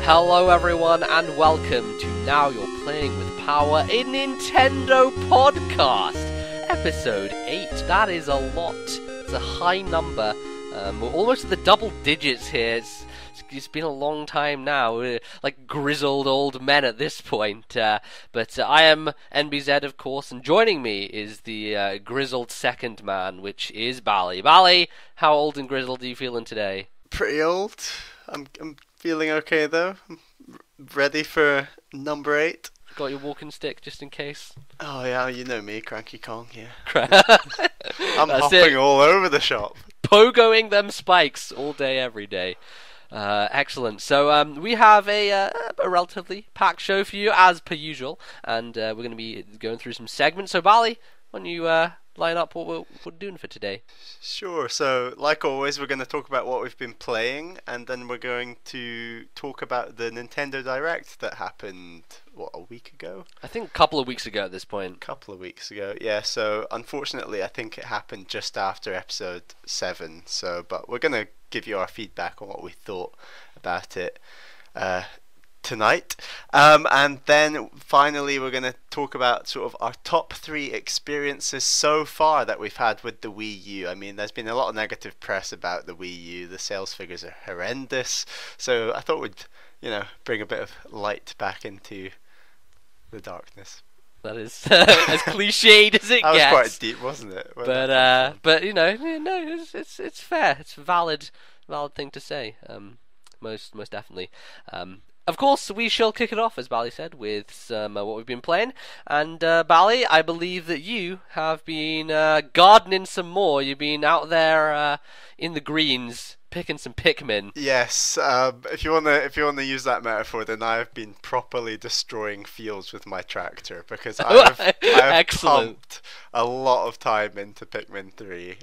Hello everyone and welcome to Now You're Playing With Power, a Nintendo podcast, episode 8. That is a lot. It's a high number. We're almost at the double digits here. It's been a long time now. We're like grizzled old men at this point. But I am NBZ, of course, and joining me is the grizzled second man, which is Bally. Bally, how old and grizzled are you feeling today? Pretty old. I'm feeling okay though. I'm ready for number 8. Got your walking stick just in case? Oh yeah, you know me, Cranky Kong, yeah. I'm That's hopping all over the shop. Pogoing them spikes all day, every day. Excellent. So we have a relatively packed show for you, as per usual, and we're going to be going through some segments. So Bally, why don't you line up what we're doing for today? Sure, so like always we're going to talk about what we've been playing, and then we're going to talk about the Nintendo Direct that happened, a week ago? I think a couple of weeks ago at this point. Couple of weeks ago, yeah, so unfortunately I think it happened just after episode 7, but we're going to give you our feedback on what we thought about it tonight, and then finally we're going to talk about sort of our top 3 experiences so far that we've had with the Wii U. I mean, there's been a lot of negative press about the Wii U. The sales figures are horrendous, so I thought we'd, bring a bit of light back into the darkness. That is as cliched as it that gets. That was quite deep, wasn't it? But it's fair. It's a valid thing to say. Most definitely. Of course, we shall kick it off, as Bally said, with some what we've been playing. And Bally, I believe that you have been gardening some more. You've been out there in the greens picking some Pikmin. Yes. If you wanna use that metaphor, then I have been properly destroying fields with my tractor because I have pumped a lot of time into Pikmin 3.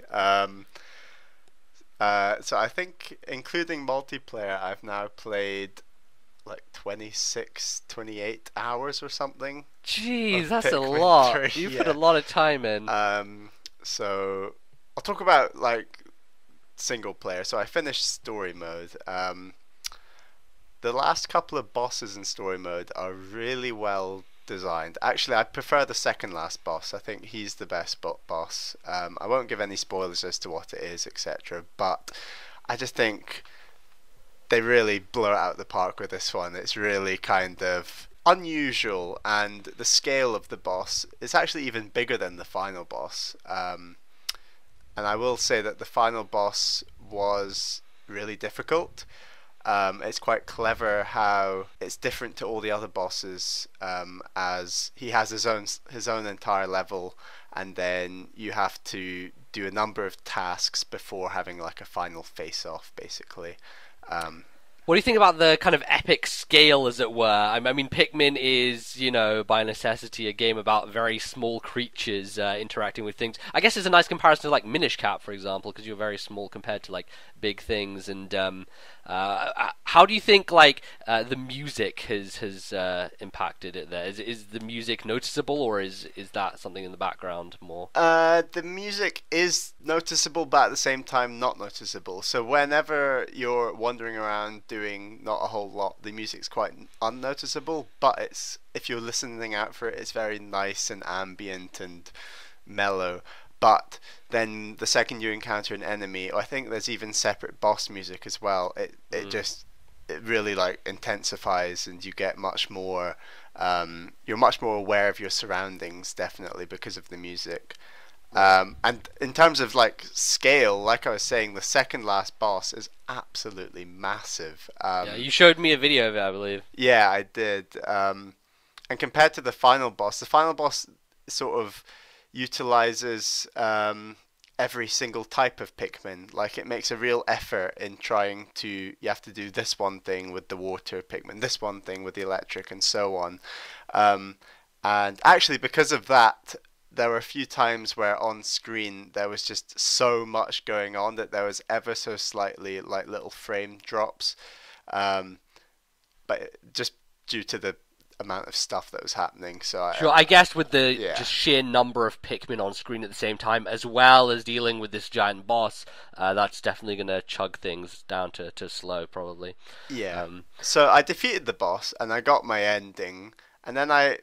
So I think, including multiplayer, I've now played like 26, 28 hours or something. Jeez, that's Pikmin a lot. 3, You put a lot of time in. So I'll talk about like single player. So I finished story mode. The last couple of bosses in story mode are really well designed. Actually, I prefer the second last boss. I think he's the best boss. I won't give any spoilers as to what it is, etc. But I just think they really blow it out of the park with this one. It's really kind of unusual, and the scale of the boss is actually even bigger than the final boss. And I will say that the final boss was really difficult. It's quite clever how it's different to all the other bosses, as he has his own entire level, and then you have to do a number of tasks before having like a final face-off, basically. What do you think about the kind of epic scale, as it were? I mean, Pikmin is, by necessity, a game about very small creatures interacting with things. I guess it's a nice comparison to, like, Minish Cap, for example, because you're very small compared to, like, big things. And how do you think, like, the music has impacted it there? Is the music noticeable, or is that something in the background more? The music is noticeable, but at the same time not noticeable. So whenever you're wandering around doing not a whole lot, the music's quite unnoticeable, but if you're listening out for it, it's very nice and ambient and mellow. But then the second you encounter an enemy, I think there's even separate boss music as well. It really like intensifies, and you get much more. You're much more aware of your surroundings, definitely, because of the music. And in terms of like scale, like I was saying, the second last boss is absolutely massive. Yeah, you showed me a video of it, I believe. Yeah, I did. And compared to the final boss sort of utilizes every single type of Pikmin. Like, it makes a real effort in trying to, you have to do this one thing with the water Pikmin, this one thing with the electric, and so on. And actually, because of that, there were a few times where on screen there was just so much going on that there was ever so slightly like little frame drops, but just due to the amount of stuff that was happening. So Sure, I guess with the yeah. just sheer number of Pikmin on screen at the same time, as well as dealing with this giant boss, that's definitely going to chug things down to slow, probably. Yeah. So I defeated the boss and I got my ending, and then I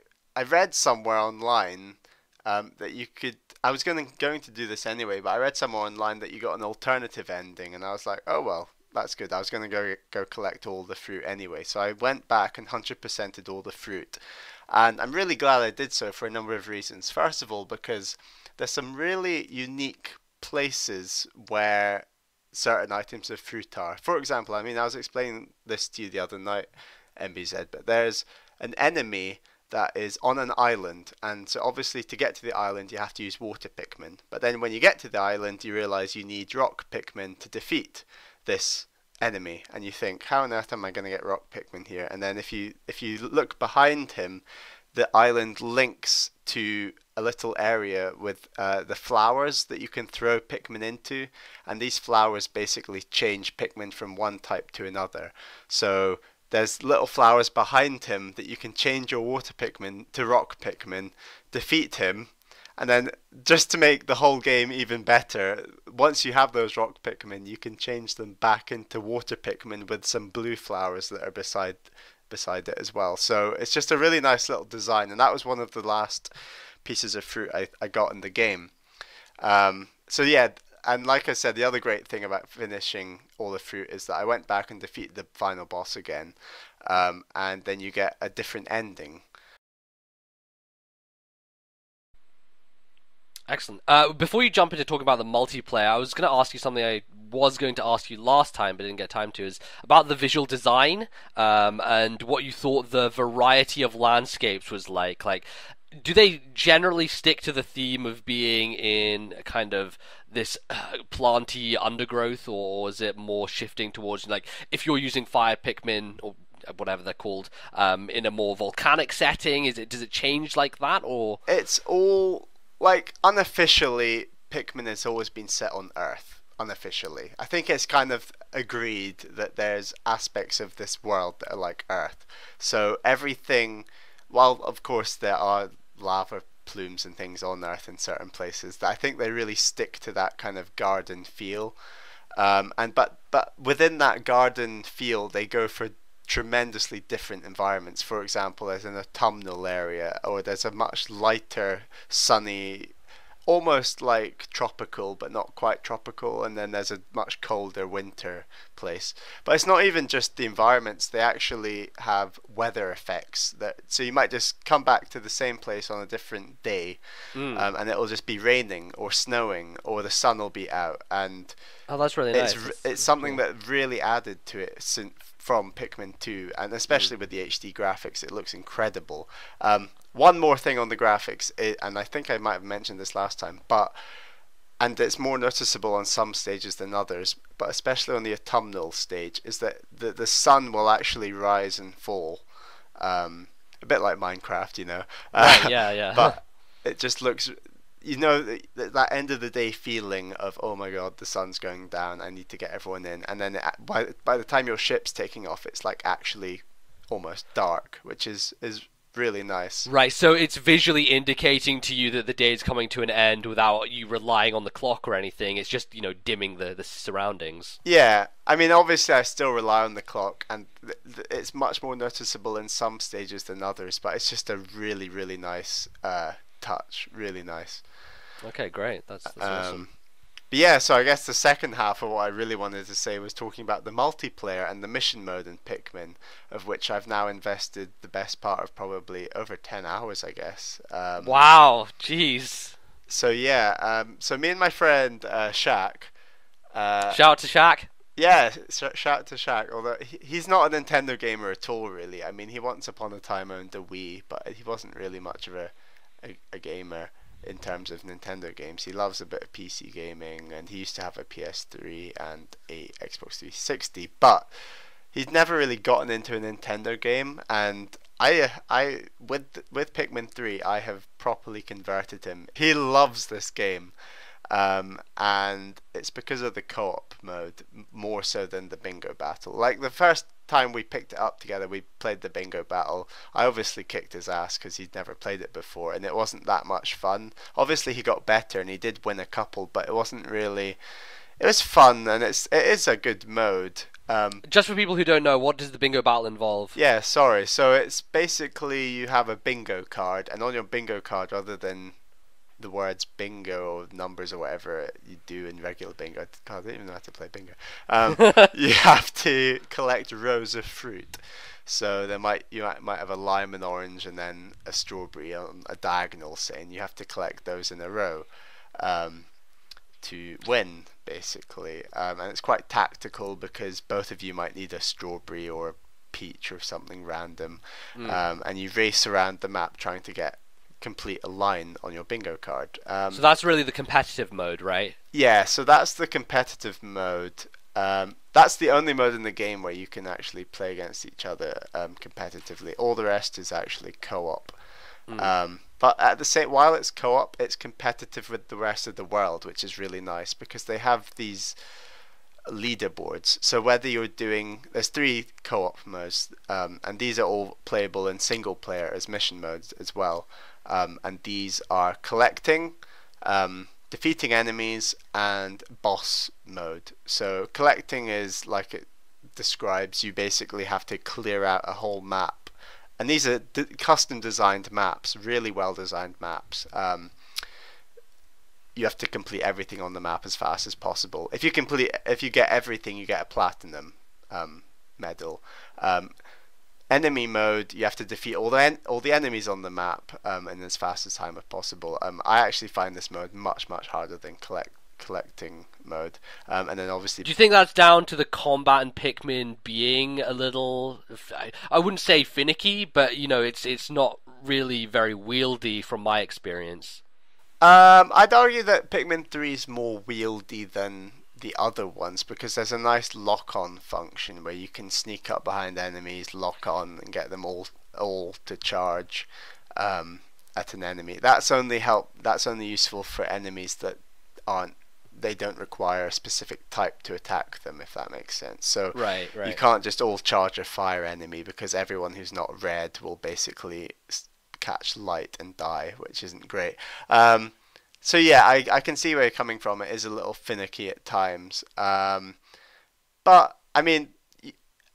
read somewhere online that you could. I was going to do this anyway, but I read somewhere online that you got an alternative ending, and I was like, oh well, that's good. I was going to go collect all the fruit anyway, so I went back and 100%ed all the fruit, and I'm really glad I did so for a number of reasons. First of all, because there's some really unique places where certain items of fruit are. For example, I mean, I was explaining this to you the other night, NBZ, but there's an enemy that is on an island, and so obviously to get to the island you have to use water Pikmin. But then when you get to the island, you realize you need rock Pikmin to defeat this enemy, and you think, how on earth am I going to get rock Pikmin here? And then if you look behind him, the island links to a little area with the flowers that you can throw Pikmin into, and these flowers basically change Pikmin from one type to another. So there's little flowers behind him that you can change your water Pikmin to rock Pikmin, defeat him, and then just to make the whole game even better, once you have those rock Pikmin, you can change them back into water Pikmin with some blue flowers that are beside it as well. So it's just a really nice little design, and that was one of the last pieces of fruit I got in the game. So yeah, and like I said, the other great thing about finishing all the fruit is that I went back and defeated the final boss again, and then you get a different ending. Excellent. Before you jump into talking about the multiplayer, I was going to ask you something I was going to ask you last time but didn't get time to, is about the visual design, and what you thought the variety of landscapes was like. Like, do they generally stick to the theme of being in kind of this planty undergrowth, or is it more shifting towards, like, if you're using fire Pikmin or whatever they're called, in a more volcanic setting, does it change like that, or? It's all, like, unofficially, Pikmin has always been set on Earth. Unofficially, I think it's kind of agreed that there's aspects of this world that are like Earth. So everything, while of course there are lava plumes and things on Earth in certain places, I think they really stick to that kind of garden feel. But within that garden feel, they go for tremendously different environments. For example, there's an autumnal area, or there's a much lighter, sunny, almost like tropical but not quite tropical, and then there's a much colder winter place. But it's not even just the environments, they actually have weather effects, so you might just come back to the same place on a different day, and it'll just be raining or snowing, or the sun will be out, and Oh, that's really nice. It's something that really added to it from Pikmin 2, and especially with the HD graphics, it looks incredible. One more thing on the graphics, and I think I might have mentioned this last time, and it's more noticeable on some stages than others, but especially on the autumnal stage, is that the sun will actually rise and fall, a bit like Minecraft, you know. Right, yeah. But it just looks, you know, that end of the day feeling of, oh my god, the sun's going down, I need to get everyone in, and then by the time your ship's taking off, it's like actually almost dark, which is really nice. Right, so it's visually indicating to you that the day is coming to an end without you relying on the clock or anything. It's just, you know, dimming the surroundings. Yeah, I mean, obviously I still rely on the clock, and it's much more noticeable in some stages than others, but it's just a really, really nice touch. Really nice. Okay, great. That's awesome. But yeah, so I guess the second half of what I really wanted to say was talking about the multiplayer and the mission mode in Pikmin, of which I've now invested the best part of probably over 10 hours, I guess. Wow, jeez. So yeah, so me and my friend Shaq. Shout out to Shaq. Yeah, shout out to Shaq. Although he's not a Nintendo gamer at all, really. I mean, he once upon a time owned a Wii, but he wasn't really much of a gamer in terms of Nintendo games. He loves a bit of PC gaming, and he used to have a PS3 and a Xbox 360, but he's never really gotten into a Nintendo game, and I with Pikmin 3, I have properly converted him. He loves this game, and it's because of the co-op mode more so than the bingo battle. Like the first time we picked it up together, we played the bingo battle. I obviously kicked his ass because he'd never played it before, and it wasn't that much fun. Obviously he got better and he did win a couple, but it wasn't really. It was fun, and it is a good mode. Just for people who don't know, what does the bingo battle involve? Yeah, sorry. So it's basically you have a bingo card, and on your bingo card, other than the words bingo or numbers or whatever you do in regular bingo, God, I don't even know how to play bingo. You have to collect rows of fruit. So you might have a lime and orange, and then a strawberry on a diagonal, saying you have to collect those in a row. To win, basically, and it's quite tactical because both of you might need a strawberry or a peach or something random, and you race around the map trying to complete a line on your bingo card. So that's really the competitive mode, right? Yeah, so that's the competitive mode. That's the only mode in the game where you can actually play against each other competitively. All the rest is actually co-op. But at the same, while it's co-op, it's competitive with the rest of the world, which is really nice because they have these leaderboards. So whether you're there's 3 co-op modes, and these are all playable in single player as mission modes as well. And these are collecting, defeating enemies, and boss mode. So collecting is, like it describes, you basically have to clear out a whole map. And these are custom designed maps, really well designed maps. You have to complete everything on the map as fast as possible. If you get everything, you get a platinum medal. Enemy mode, you have to defeat all the enemies on the map in as fast as time as possible. I actually find this mode much harder than collecting mode, and then obviously. Do you think that's down to the combat in Pikmin being a little, I wouldn't say finicky, but it's not really very wieldy from my experience? I'd argue that Pikmin 3 is more wieldy than the other ones because there's a nice lock-on function where you can sneak up behind enemies, lock on, and get them all to charge at an enemy. That's only useful for enemies that they don't require a specific type to attack them, if that makes sense. So right. You can't just all charge a fire enemy because everyone who's not red will basically catch light and die, which isn't great. So yeah, I can see where you're coming from. It is a little finicky at times, but I mean,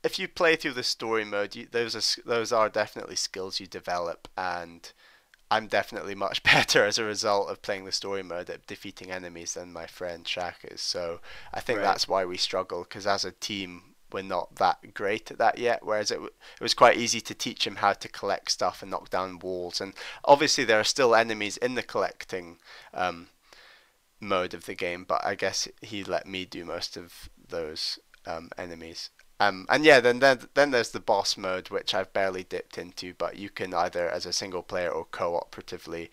if you play through the story mode, those are definitely skills you develop, and I'm definitely much better as a result of playing the story mode at defeating enemies than my friend Shaq is. So I think that's why we struggle, because as a team we're not that great at that yet, whereas it was quite easy to teach him how to collect stuff and knock down walls. And obviously there are still enemies in the collecting mode of the game, but I guess he let me do most of those enemies. And yeah, then there's the boss mode, which I've barely dipped into, but you can either as a single player or cooperatively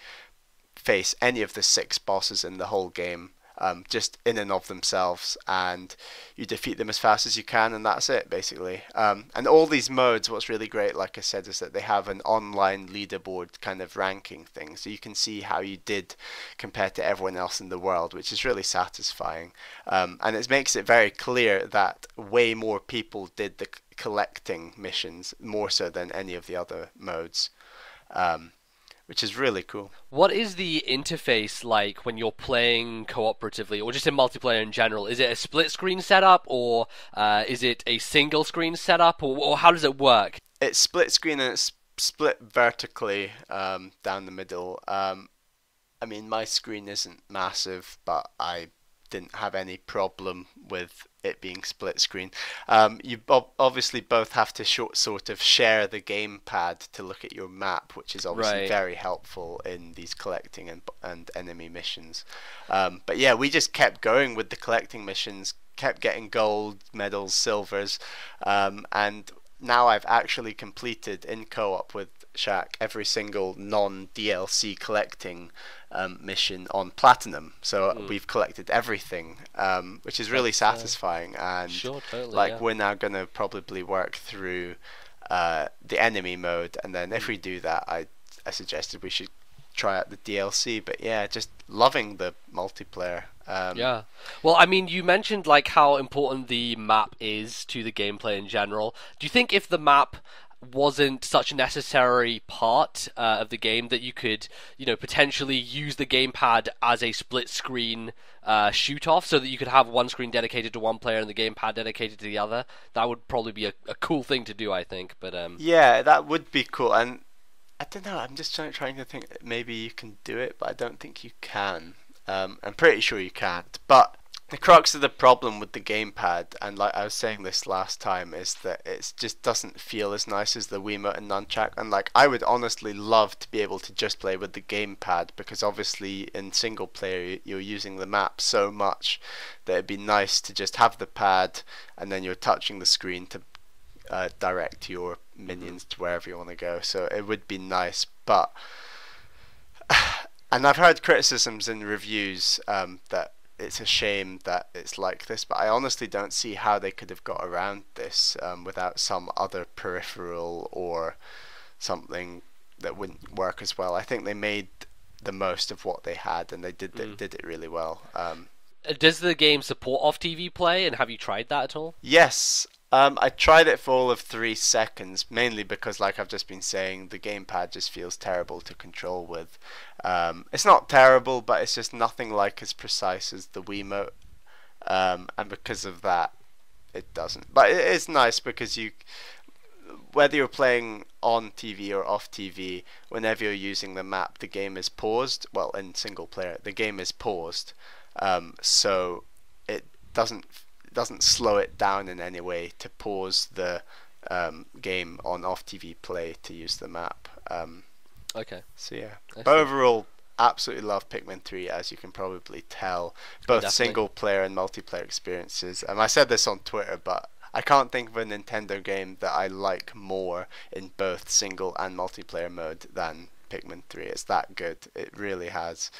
face any of the 6 bosses in the whole game, just in and of themselves, and you defeat them as fast as you can, and that's it basically. And all these modes, what's really great, like I said, is that they have an online leaderboard kind of ranking thing, so you can see how you did compared to everyone else in the world, which is really satisfying. And it makes it very clear that way more people did the collecting missions, more so than any of the other modes, which is really cool. What is the interface like when you're playing cooperatively, or just in multiplayer in general? Is it a split screen setup, or is it a single screen setup, or how does it work? It's split screen, and it's split vertically down the middle. I mean, my screen isn't massive, but I didn't have any problem with it being split screen. You obviously both have to sort of share the gamepad to look at your map, which is obviously very helpful in these collecting and enemy missions. But yeah, we just kept going with the collecting missions, kept getting gold medals, silvers, and now I've actually completed in co-op with Shaq every single non-DLC collecting mission on platinum. So we've collected everything, which is really satisfying. And we're now going to probably work through the enemy mode, and then if we do that, I suggested we should try out the DLC. But yeah, just loving the multiplayer. Yeah. Well, I mean, you mentioned like how important the map is to the gameplay in general. Do you think if the map wasn't such a necessary part of the game that you could, potentially use the gamepad as a split screen shoot off, so that you could have one screen dedicated to one player and the gamepad dedicated to the other? That would probably be a cool thing to do, I think. But Yeah, that would be cool. And I don't know. I'm just trying to think. Maybe you can do it, but I don't think you can. I'm pretty sure you can't. But the crux of the problem with the gamepad, and like I was saying this last time, is that it just doesn't feel as nice as the Wiimote and Nunchuck. And like, I would honestly love to be able to just play with the gamepad, because obviously in single player you're using the map so much that it'd be nice to just have the pad and then you're touching the screen to direct your minions to wherever you want to go. So it would be nice, but and I've heard criticisms in reviews that it's a shame that it's like this, but I honestly don't see how they could have got around this without some other peripheral or something that wouldn't work as well. I think they made the most of what they had, and they did it really well. Does the game support off TV play, and have you tried that at all? Yes. I tried it for all of 3 seconds, mainly because, like I've just been saying, the gamepad just feels terrible to control with. It's not terrible, but it's just nothing like as precise as the Wiimote, and because of that, it doesn't. But it is nice because whether you're playing on TV or off TV, whenever you're using the map, the game is paused. Well, in single player, the game is paused, so it doesn't slow it down in any way to pause the game on off TV play to use the map. Okay. So yeah, but overall, absolutely love Pikmin 3, as you can probably tell. Both single player and multiplayer experiences. I said this on Twitter, but I can't think of a Nintendo game that I like more in both single and multiplayer mode than Pikmin 3. It's that good. It really has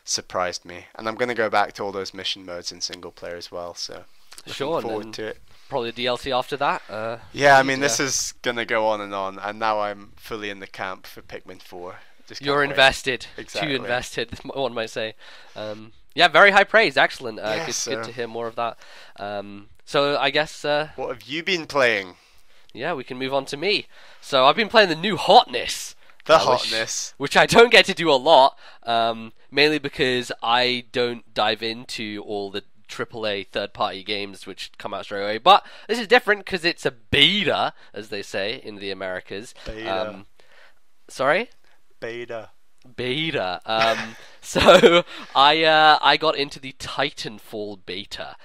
surprised me, and I'm going to go back to all those mission modes in single player as well. So. Sure, forward to it. Probably the DLC after that. Yeah, I mean, this is gonna go on, and now I'm fully in the camp for Pikmin 4. You're invested. Exactly. Too invested, one might say. Yeah, very high praise. Excellent. Good to hear more of that. So I guess. What have you been playing? Yeah, we can move on to me. So I've been playing the new Hotness. Which I don't get to do a lot, mainly because I don't dive into all the AAA third-party games which come out straight away. But this is different because it's a beta, as they say in the Americas. Beta. Sorry? Beta. So I got into the Titanfall beta,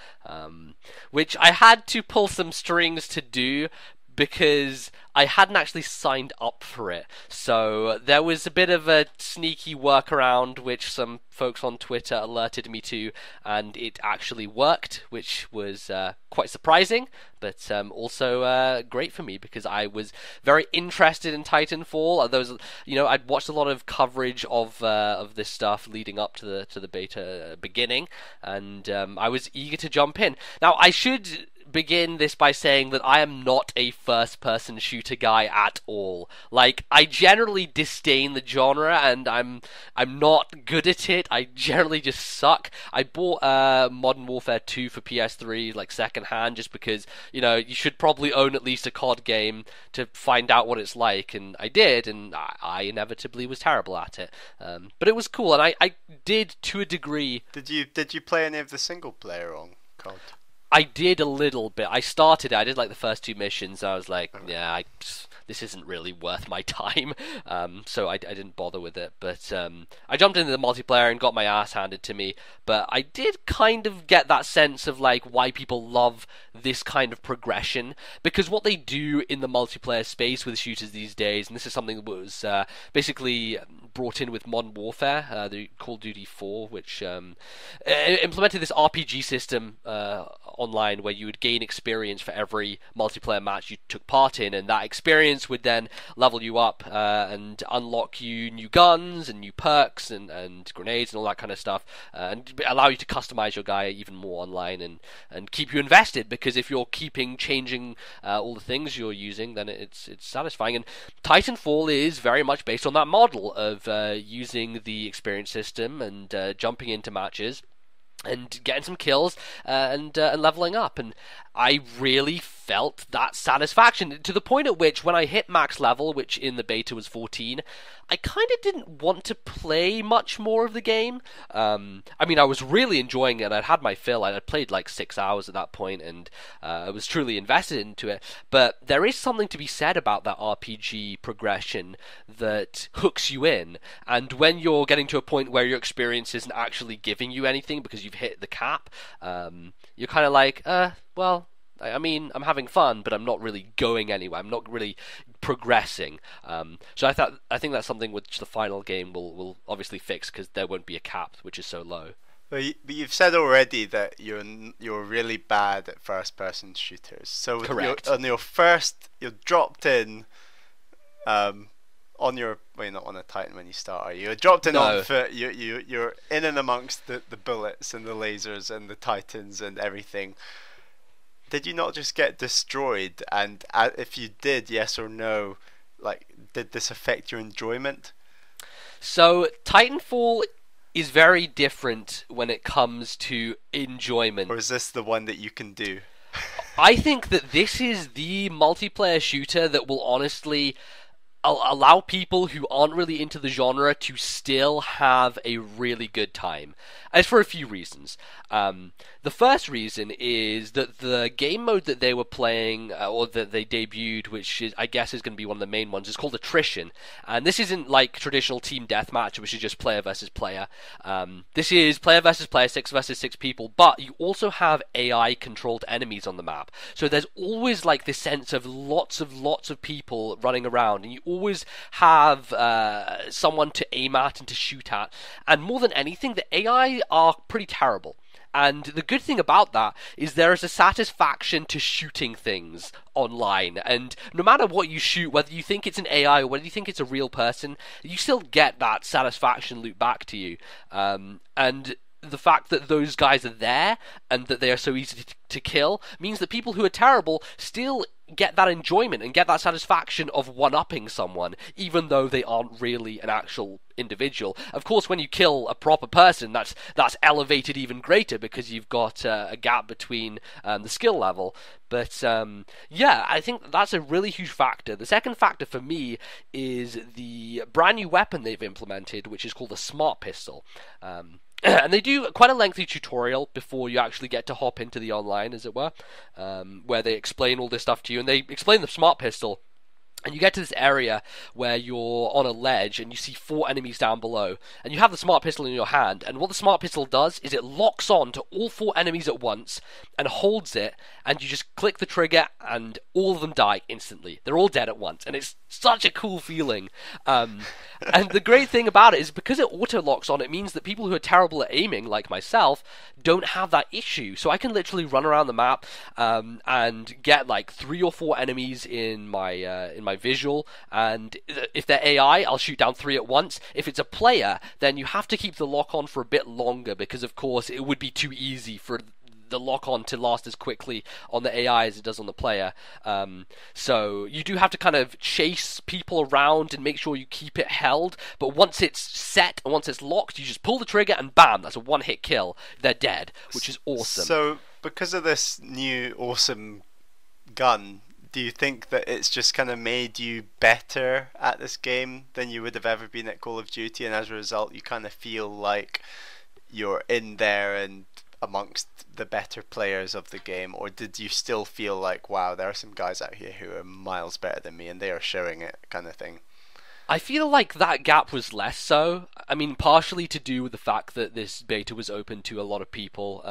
which I had to pull some strings to do because I hadn't actually signed up for it. So there was a bit of a sneaky workaround which some folks on Twitter alerted me to, and it actually worked, which was quite surprising, but also great for me because I was very interested in Titanfall. I'd watched a lot of coverage of this stuff leading up to the beta beginning, and I was eager to jump in. Now I should begin this by saying that I am not a first-person shooter guy at all. Like, I generally disdain the genre, and I'm not good at it. I generally just suck. I bought Modern Warfare 2 for PS3, like, secondhand, just because, you should probably own at least a COD game to find out what it's like, and I did, and I inevitably was terrible at it. But it was cool, and I did, to a degree... Did you play any of the single-player on COD? I did a little bit. I did like the first 2 missions. I was like, this isn't really worth my time. So I didn't bother with it. But I jumped into the multiplayer and got my ass handed to me. But I did kind of get that sense of like why people love this kind of progression. Because what they do in the multiplayer space with shooters these days, and this is something that was basically brought in with Modern Warfare, the Call of Duty 4, which implemented this RPG system online where you would gain experience for every multiplayer match you took part in, and that experience would then level you up and unlock you new guns and new perks and grenades and all that kind of stuff, and allow you to customize your guy even more online and keep you invested, because if you're changing all the things you're using, then it's satisfying. And Titanfall is very much based on that model of using the experience system and jumping into matches. and getting some kills and leveling up, and I really felt that satisfaction to the point at which when I hit max level, which in the beta was 14, I kind of didn't want to play much more of the game. I mean, I was really enjoying it. I'd had my fill. I had played like 6 hours at that point, and I was truly invested into it. But there is something to be said about that RPG progression that hooks you in, and when you're getting to a point where your experience isn't actually giving you anything because you've hit the cap, you're kind of like, well, I mean, I'm having fun, but I'm not really going anywhere. I'm not really progressing. So I think that's something which the final game will obviously fix, because there won't be a cap, which is so low. But you've said already that you're really bad at first-person shooters. So correct. You're dropped in, on your, well, you're not on a Titan when you start, are you? You're dropped in on foot. You're in and amongst the bullets and the lasers and the Titans and everything. Did you not just get destroyed? And if you did, yes or no, like, did this affect your enjoyment? So Titanfall is very different when it comes to enjoyment. Or is this the one that you can do? I think that this is the multiplayer shooter that will honestly allow people who aren't really into the genre to still have a really good time. And it's for a few reasons. The first reason is that the game mode that they were playing, or that they debuted, which is, I guess is going to be one of the main ones, is called Attrition. And this isn't like traditional team deathmatch, which is just player versus player. This is player versus player, 6 versus 6 people, but you also have AI-controlled enemies on the map. So there's always like this sense of lots of people running around, and you always have someone to aim at and to shoot at. And more than anything, the AI are pretty terrible. And the good thing about that is there is a satisfaction to shooting things online. And no matter what you shoot, whether you think it's an AI or whether you think it's a real person, you still get that satisfaction loop back to you. And the fact that those guys are there and that they are so easy to kill means that people who are terrible still get that enjoyment and get that satisfaction of one-upping someone, even though they aren't really an actual individual. Of course, when you kill a proper person, that's elevated even greater, because you've got a gap between the skill level. But yeah, I think that's a really huge factor. The second factor for me is the brand new weapon they've implemented, which is called a smart pistol. And they do quite a lengthy tutorial before you actually get to hop into the online, as it were, where they explain all this stuff to you, and they explain the smart pistol. And you get to this area where you're on a ledge and you see 4 enemies down below, and you have the smart pistol in your hand, and what the smart pistol does is it locks on to all 4 enemies at once and holds it, and you just click the trigger and all of them die instantly. They're all dead at once, and it's such a cool feeling. And the great thing about it is because it auto locks on, it means that people who are terrible at aiming, like myself, don't have that issue. So I can literally run around the map and get like 3 or 4 enemies in my visual, and if they're AI, I'll shoot down 3 at once. If it's a player, then you have to keep the lock on for a bit longer, because of course it would be too easy for the lock-on to last as quickly on the AI as it does on the player. So you do have to kind of chase people around and make sure you keep it held, but once it's set and once it's locked, you just pull the trigger and bam, that's a one-hit kill. They're dead, which is awesome. So because of this new awesome gun, do you think that it's just kind of made you better at this game than you would have ever been at Call of Duty, and as a result you kind of feel like you're in there and amongst the better players of the game? Or did you still feel like, wow, there are some guys out here who are miles better than me and they are showing it, kind of thing? I feel like that gap was less so. I mean, partially to do with the fact that this beta was open to a lot of people,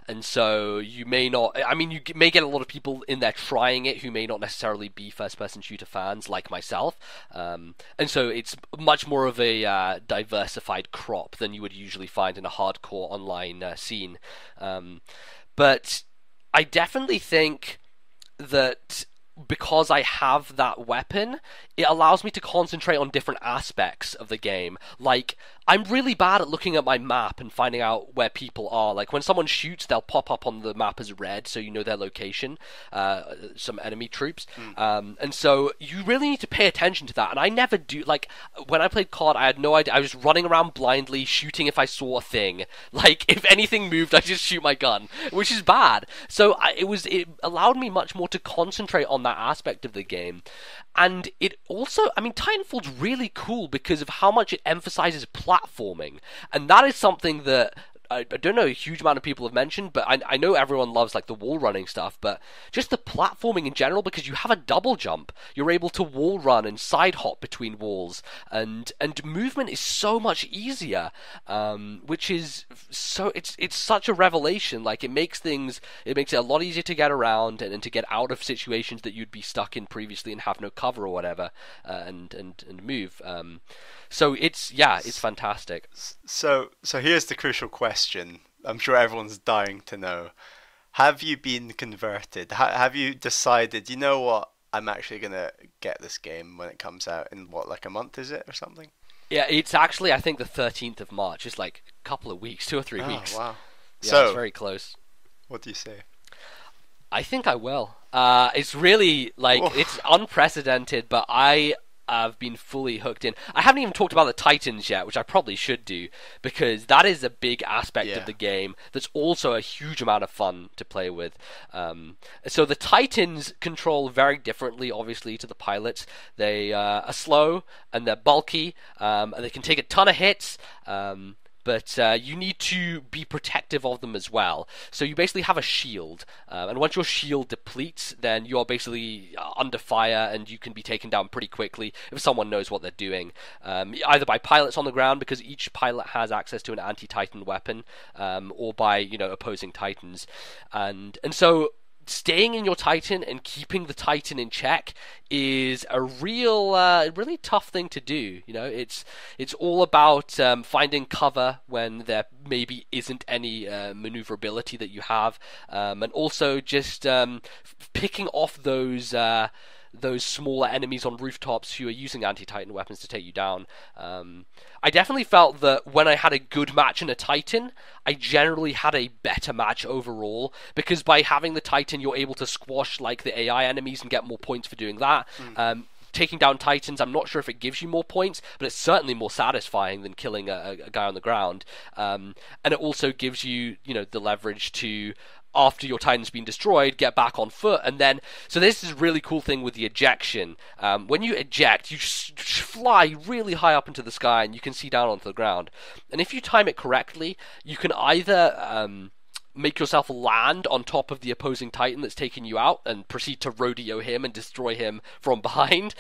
and so you may not... I mean, you may get a lot of people in there trying it who may not necessarily be first-person shooter fans, like myself, and so it's much more of a diversified crop than you would usually find in a hardcore online scene. But I definitely think that because I have that weapon, it allows me to concentrate on different aspects of the game. Like, I'm really bad at looking at my map and finding out where people are. Like, when someone shoots, they'll pop up on the map as red, so you know their location, some enemy troops. And so you really need to pay attention to that, and I never do. Like, when I played COD, I had no idea. I was running around blindly, shooting if I saw a thing. Like, if anything moved, I just shoot my gun, which is bad. So it allowed me much more to concentrate on that aspect of the game. And it also, I mean, Titanfall's really cool because of how much it emphasizes platforming. And that is something that I don't know a huge amount of people have mentioned, but I know everyone loves like the wall running stuff, but just the platforming in general, because you have a double jump, you're able to wall run and side hop between walls, and movement is so much easier, which is so, it's such a revelation. Like, it makes it a lot easier to get around and to get out of situations that you'd be stuck in previously and have no cover or whatever, and move. So it's fantastic. So here's the crucial question. I'm sure everyone's dying to know. Have you been converted? Have you decided, you know what, I'm actually going to get this game when it comes out in, what, like a month, is it, or something? Yeah, it's actually, I think, the 13th of March. It's like a couple of weeks, 2 or 3 weeks. Oh, wow. Yeah, so, it's very close. What do you say? I think I will. It's really, like, it's unprecedented, but I've been fully hooked in. I haven't even talked about the Titans yet, which I probably should do, because that is a big aspect of the game that's also a huge amount of fun to play with. So the Titans control very differently, obviously, to the pilots. They are slow, and they're bulky, and they can take a ton of hits, but you need to be protective of them as well. So you basically have a shield, and once your shield depletes, then you're basically under fire, and you can be taken down pretty quickly if someone knows what they're doing. Either by pilots on the ground, because each pilot has access to an anti-Titan weapon, or by, opposing Titans. And so staying in your Titan and keeping the Titan in check is a really tough thing to do. It's all about finding cover when there maybe isn't any maneuverability that you have, and also just picking off those smaller enemies on rooftops who are using anti-Titan weapons to take you down. I definitely felt that when I had a good match in a Titan, I generally had a better match overall, because by having the Titan, you're able to squash like the AI enemies and get more points for doing that. Taking down Titans, I'm not sure if it gives you more points, but it's certainly more satisfying than killing a guy on the ground. And it also gives you, the leverage to, after your Titan's been destroyed, get back on foot. And then, so this is a really cool thing with the ejection. When you eject, you fly really high up into the sky and you can see down onto the ground. And if you time it correctly, you can either make yourself land on top of the opposing Titan that's taking you out and proceed to rodeo him and destroy him from behind,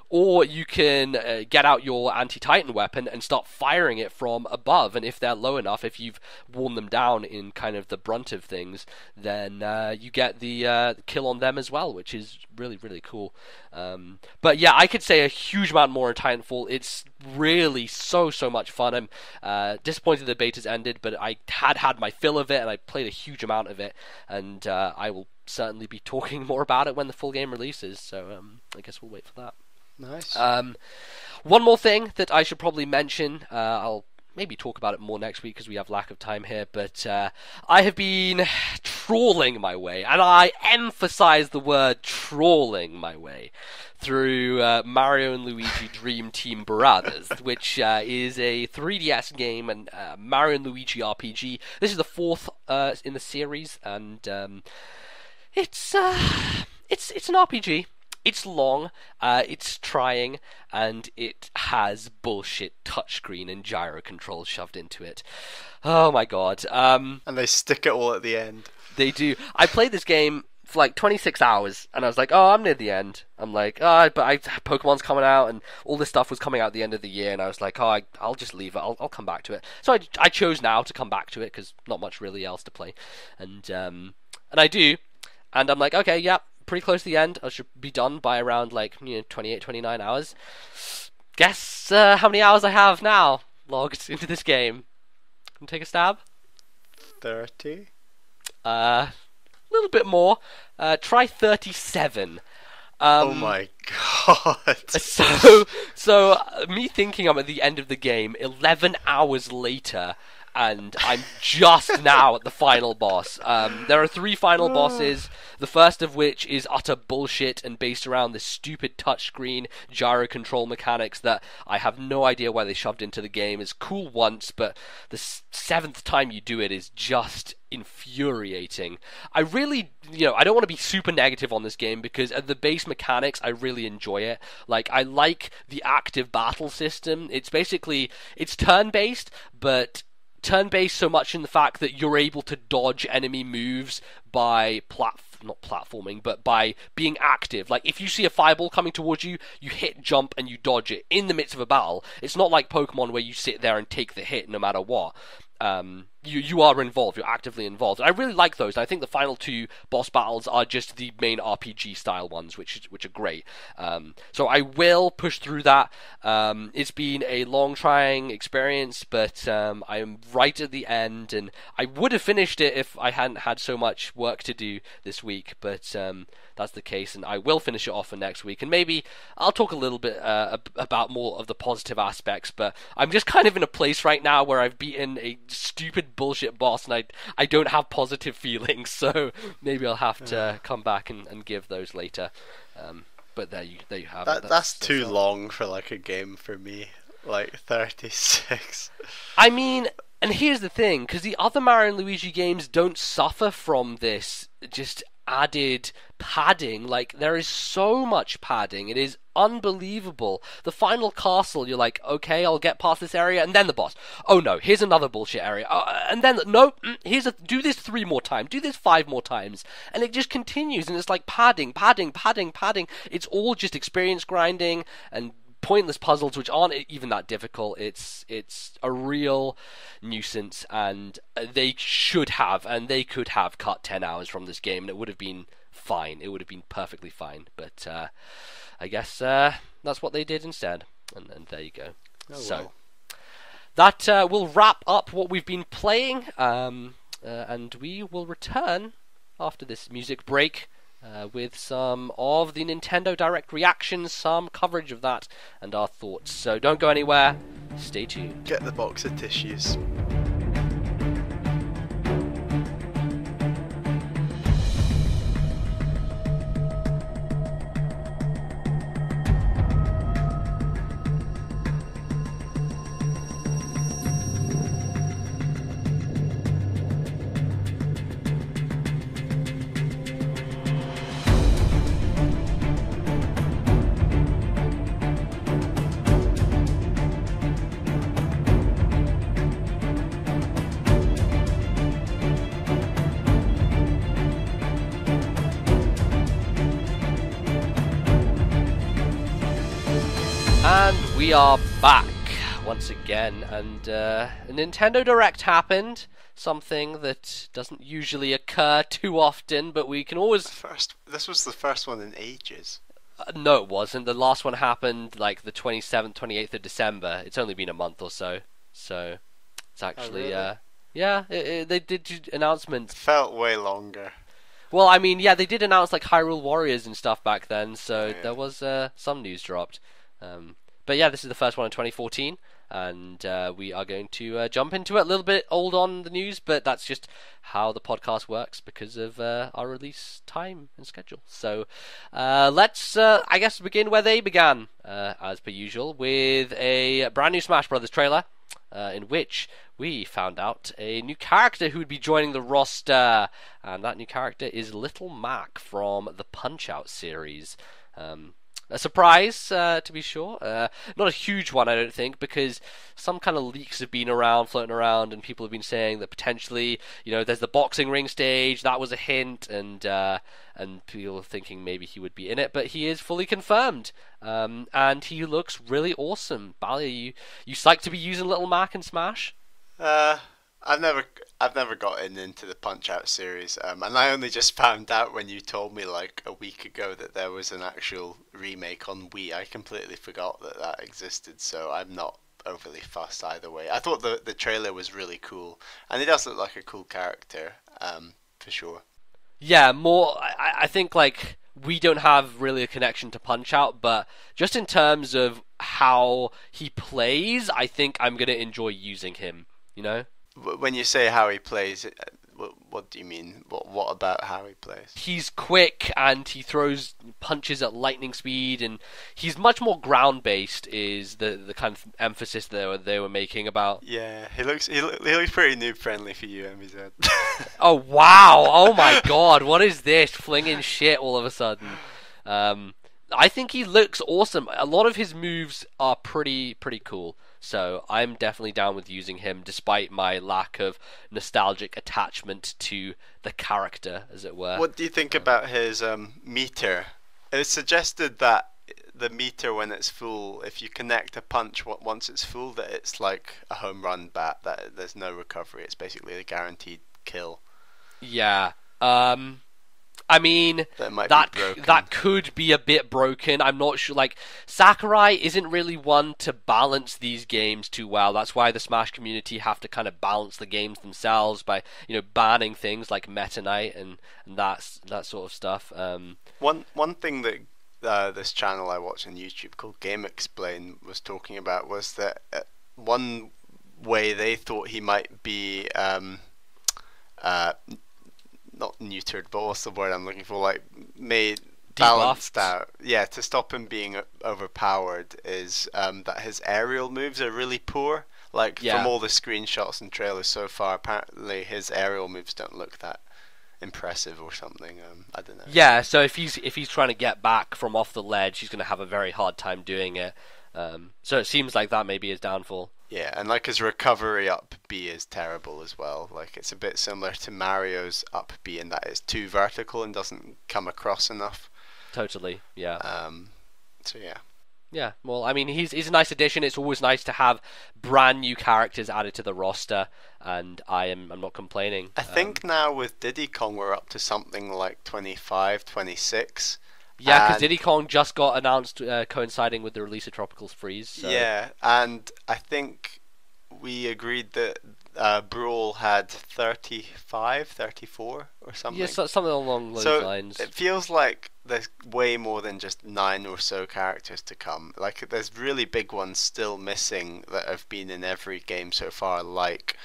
or you can get out your anti-Titan weapon and start firing it from above, and if they're low enough, if you've worn them down in kind of the brunt of things, then you get the kill on them as well, which is really, really cool. But yeah, I could say a huge amount more in Titanfall. It's really so much fun. I'm disappointed the beta's ended, but I had my fill of it, and I played a huge amount of it, and I will certainly be talking more about it when the full game releases, so I guess we'll wait for that. Nice. One more thing that I should probably mention, I'll maybe talk about it more next week because we have lack of time here, but I have been trawling my way, and I emphasize the word trawling my way, through Mario and Luigi Dream Team Brothers, which is a 3DS game and Mario and Luigi RPG. This is the fourth in the series, and it's an RPG. It's long, it's trying, and it has bullshit touchscreen and gyro controls shoved into it. Oh my god. And they stick it all at the end. They do. I played this game for like 26 hours, and I was like, oh, I'm near the end. I'm like, but Pokemon's coming out, and all this stuff was coming out at the end of the year, and I was like, I'll just leave it. I'll come back to it. So I chose now to come back to it, because not much really else to play. And I do, and I'm like, okay, yeah, pretty close to the end. I should be done by around 28, 29 hours. Guess how many hours I have now logged into this game? Can take a stab? 30? Little bit more. Try 37. Oh Um, my god. so me thinking I'm at the end of the game 11 hours later, and I'm just now at the final boss. There are 3 final bosses, the first of which is utter bullshit and based around this stupid touchscreen gyro control mechanics that I have no idea why they shoved into the game. It's cool once, but the 7th time you do it is just infuriating. I really, I don't want to be super negative on this game because at the base mechanics, I really enjoy it. Like, I like the active battle system. It's turn-based, but turn-based so much in the fact that you're able to dodge enemy moves by not platforming, but by being active. Like, if you see a fireball coming towards you, you hit jump and you dodge it in the midst of a battle. It's not like Pokemon where you sit there and take the hit no matter what. You are involved, you're actively involved. I really like those, and I think the final 2 boss battles are just the main RPG style ones, which are great. So I will push through that. It's been a long trying experience, but I am right at the end, and I would have finished it if I hadn't had so much work to do this week, but that's the case, and I will finish it off for next week, and maybe I'll talk a little bit about more of the positive aspects, but I'm just kind of in a place right now where I've beaten a stupid bullshit boss, and I don't have positive feelings, so maybe I'll have to come back and give those later. But there you have it. That's too long for like a game for me. Like 36. I mean, and here's the thing, because the other Mario and Luigi games don't suffer from this just added padding. Like, there is so much padding, it is unbelievable. The final castle, you're like, okay, I'll get past this area, and then the boss. Oh no, here's another bullshit area, and then no, do this 3 more times, do this 5 more times, and it just continues, and it's like padding. It's all just experience grinding and pointless puzzles which aren't even that difficult. It's a real nuisance, and they could have cut 10 hours from this game, and it would have been fine. It would have been perfectly fine, but I guess that's what they did instead, and there you go. Oh, so well. that will wrap up what we've been playing, and we will return after this music break with some of the Nintendo Direct reactions, some coverage of that, and our thoughts. So don't go anywhere, stay tuned. Get the box of tissues. And we are back once again, and a Nintendo Direct happened, something that doesn't usually occur too often, but we can always... This was the first one in ages. No, it wasn't. The last one happened like the 27th, 28th of December. It's only been a month or so, so it's actually... Oh, really? Yeah, they did announcements. It felt way longer. Well, I mean, yeah, they did announce like Hyrule Warriors and stuff back then, so Yeah. there was some news dropped. But yeah, this is the first one in 2014, and we are going to jump into it. A little bit old on the news, but that's just how the podcast works because of our release time and schedule. So let's, I guess, begin where they began, as per usual, with a brand new Smash Brothers trailer, in which we found out a new character who would be joining the roster, and that new character is Little Mac from the Punch-Out series. A surprise, to be sure. Not a huge one, I don't think, because some kind of leaks have been floating around, and people have been saying that potentially, there's the boxing ring stage, that was a hint, and people are thinking maybe he would be in it, but he is fully confirmed, and he looks really awesome. Bali, you psyched to be using Little Mac in Smash? I've never gotten into the Punch-Out series, and I only just found out when you told me like a week ago that there was an actual remake on Wii. I completely forgot that existed, so I'm not overly fussed either way. I thought the trailer was really cool, and he does look like a cool character, for sure. Yeah, more. I think like we don't have really a connection to Punch-Out, but just in terms of how he plays, I think I'm going to enjoy using him, you know? When you say how he plays, what do you mean? What about how he plays? He's quick and he throws punches at lightning speed, and he's much more ground-based is the kind of emphasis they were making about. Yeah, he looks pretty noob-friendly for you, MBZ. Oh, wow! Oh my god, what is this? Flinging shit all of a sudden. I think he looks awesome. A lot of his moves are pretty cool. So I'm definitely down with using him, despite my lack of nostalgic attachment to the character, as it were. What do you think about his meter? It's suggested that the meter, when it's full, if you connect a punch once it's full, that it's like a home run bat, that there's no recovery. It's basically a guaranteed kill. Yeah. I mean, that could be a bit broken. I'm not sure. Like, Sakurai isn't really one to balance these games too well. That's why the Smash community have to kind of balance the games themselves by, banning things like Meta Knight and that sort of stuff. One thing that this channel I watch on YouTube called Game Explain was talking about was that one way they thought he might be not neutered, but what's the word I'm looking for? Like, made balanced out. Yeah, to stop him being overpowered is that his aerial moves are really poor. Like, from all the screenshots and trailers so far, apparently his aerial moves don't look that impressive or something. I don't know. Yeah, so if he's trying to get back from off the ledge, he's going to have a very hard time doing it. So it seems like that may be his downfall. Yeah, and like his recovery up B is terrible as well. Like, it's a bit similar to Mario's up B in that it's too vertical and doesn't come across enough. Totally, yeah. So yeah. Yeah, well, I mean, he's a nice addition. It's always nice to have brand new characters added to the roster, and I'm not complaining. I think now with Diddy Kong we're up to something like 25, 26. Yeah, because Diddy Kong just got announced coinciding with the release of Tropical Freeze. So. Yeah, and I think we agreed that Brawl had 35, 34 or something. Yeah, something along those lines. It feels like there's way more than just 9 or so characters to come. Like, there's really big ones still missing that have been in every game so far, like...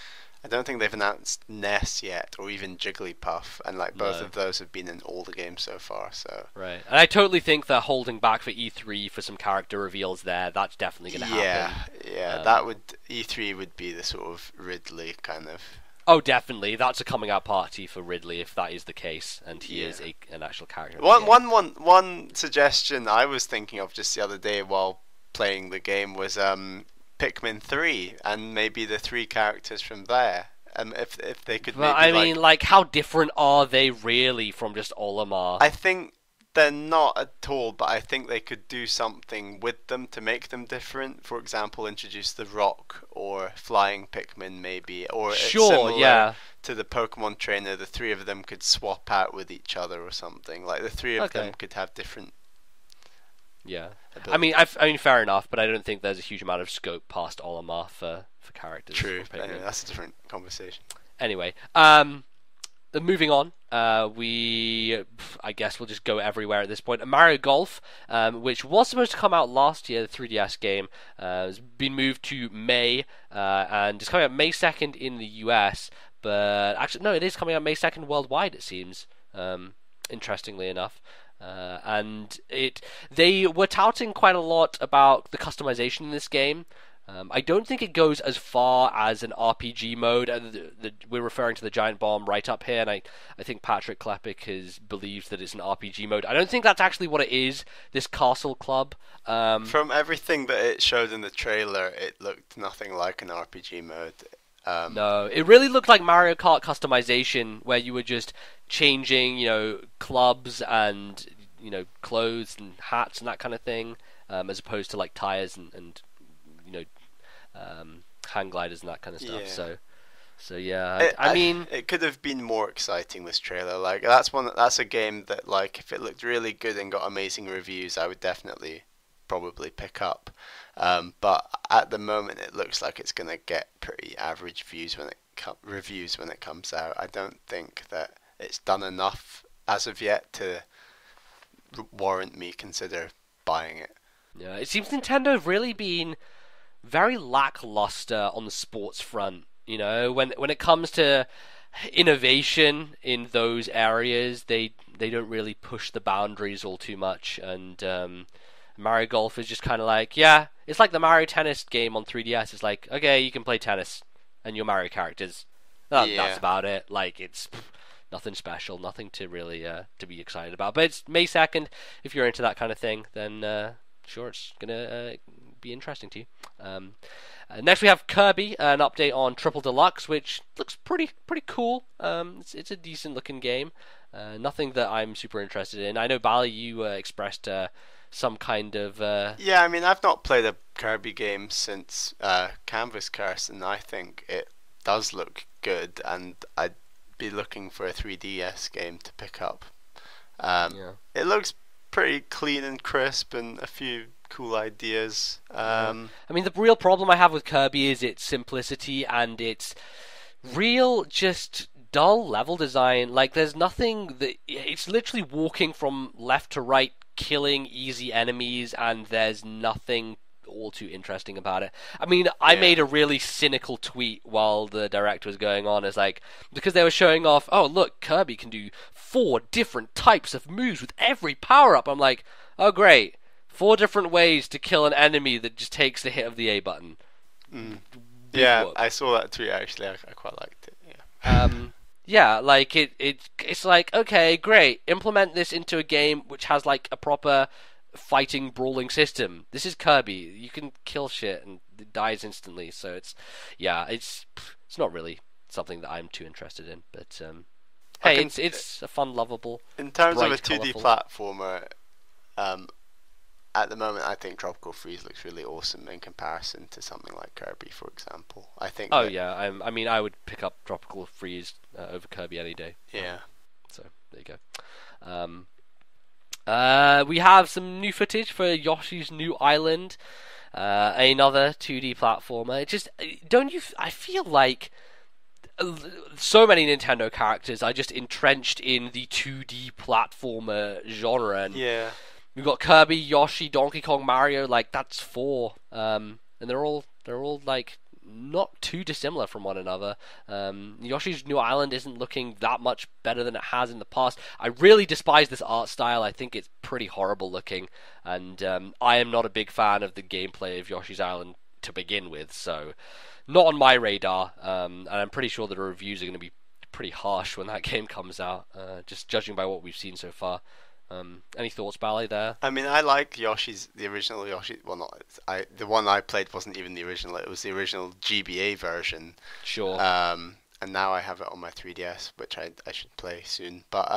I don't think they've announced Ness yet, or even Jigglypuff, and like both of those have been in all the games so far. So right, and I totally think they're holding back for E3 for some character reveals there. That's definitely going to happen. Yeah, that would E3 would be the sort of Ridley kind of. Oh, definitely, that's a coming out party for Ridley if that is the case, and he is an actual character. One suggestion I was thinking of just the other day while playing the game was Pikmin 3 and maybe the 3 characters from there, and if they could. Well, I mean, like, how different are they really from just Olimar? I think they're not at all, but I think they could do something with them to make them different. For example, introduce the rock or flying Pikmin, maybe, or similar to the Pokemon trainer. The 3 of them could swap out with each other or something. Like, the 3 of them could have different. Yeah, ability. I mean, fair enough, but I don't think there's a huge amount of scope past Olimar for characters. True, anyway, that's a different conversation. Anyway, moving on, I guess we'll just go everywhere at this point. Mario Golf, which was supposed to come out last year, the 3DS game, has been moved to May, and it's coming out May 2nd in the US, but actually, no, it is coming out May 2nd worldwide, it seems, interestingly enough. And they were touting quite a lot about the customization in this game. I don't think it goes as far as an RPG mode. We're referring to the Giant Bomb right up here, and I think Patrick Klepek believes that it's an RPG mode. I don't think that's actually what it is, this Castle Club. From everything that it showed in the trailer, it looked nothing like an RPG mode. No, it really looked like Mario Kart customization, where you were just changing, clubs and, clothes and hats and that kind of thing, as opposed to like tires and hang gliders and that kind of stuff. Yeah. So yeah, I mean, it could have been more exciting, this trailer. Like, that's a game that, like, if it looked really good and got amazing reviews, I would definitely probably pick up. But at the moment, it looks like it's gonna get pretty average reviews when it comes out. I don't think that it's done enough as of yet to warrant me consider buying it. Yeah, it seems Nintendo have really been very lackluster on the sports front. You know, when it comes to innovation in those areas, they don't really push the boundaries all too much. And Mario Golf is just kind of like, yeah, it's like the Mario Tennis game on 3DS. It's like, okay, you can play tennis and your Mario characters. That's about it. Like, it's nothing special, nothing to really to be excited about. But it's May 2nd. If you're into that kind of thing, then sure, it's gonna be interesting to you. Next we have Kirby, an update on Triple Deluxe, which looks pretty cool. It's a decent looking game. Nothing that I'm super interested in. I know Bally, you expressed some kind of Yeah, I mean, I've not played a Kirby game since Canvas Curse, and I think it does look good, and I'd be looking for a 3DS game to pick up. It looks pretty clean and crisp, and a few cool ideas. I mean, the real problem I have with Kirby is its simplicity and its real just dull level design. Like, there's nothing that... It's literally walking from left to right, killing easy enemies, and there's nothing all too interesting about it. I mean, I made a really cynical tweet while the direct was going on. It's like, because they were showing off, oh look, Kirby can do 4 different types of moves with every power-up. I'm like, oh great, 4 different ways to kill an enemy that just takes the hit of the A button. Yeah, I saw that tweet actually. I quite liked it. Yeah, like it's like, okay, great, implement this into a game which has like a proper fighting brawling system. This is Kirby. You can kill shit and it dies instantly. So it's not really something that I'm too interested in. But hey, it's a fun, lovable. In terms bright, of a 2D platformer, at the moment, I think Tropical Freeze looks really awesome in comparison to something like Kirby, for example. I think. Oh yeah, I mean, I would pick up Tropical Freeze over Kirby any day. Yeah. So there you go. We have some new footage for Yoshi's New Island, another 2D platformer. It just I feel like so many Nintendo characters are just entrenched in the 2D platformer genre. And we've got Kirby, Yoshi, Donkey Kong, Mario. Like, that's 4, and they're all like not too dissimilar from one another. Yoshi's New Island isn't looking that much better than it has in the past. I really despise this art style. I think it's pretty horrible looking, and I am not a big fan of the gameplay of Yoshi's Island to begin with, so not on my radar, and I'm pretty sure that the reviews are going to be pretty harsh when that game comes out, just judging by what we've seen so far. Any thoughts, Bally, there? I mean, I like the original Yoshi. Well, the one I played wasn't even the original. It was the original GBA version. Sure. And now I have it on my 3DS, which I should play soon. But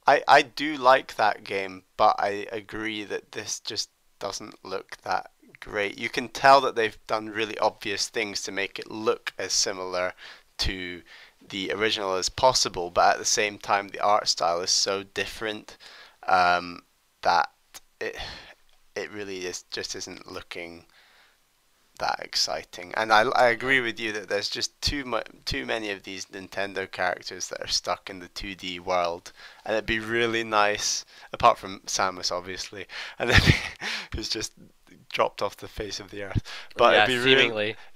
I do like that game, but I agree that this just doesn't look that great. You can tell that they've done really obvious things to make it look as similar to the original as possible, but at the same time the art style is so different that it really just isn't looking that exciting. And I agree with you that there's just too many of these Nintendo characters that are stuck in the 2D world, and it'd be really nice, apart from Samus obviously, and then who's just dropped off the face of the earth. But it'd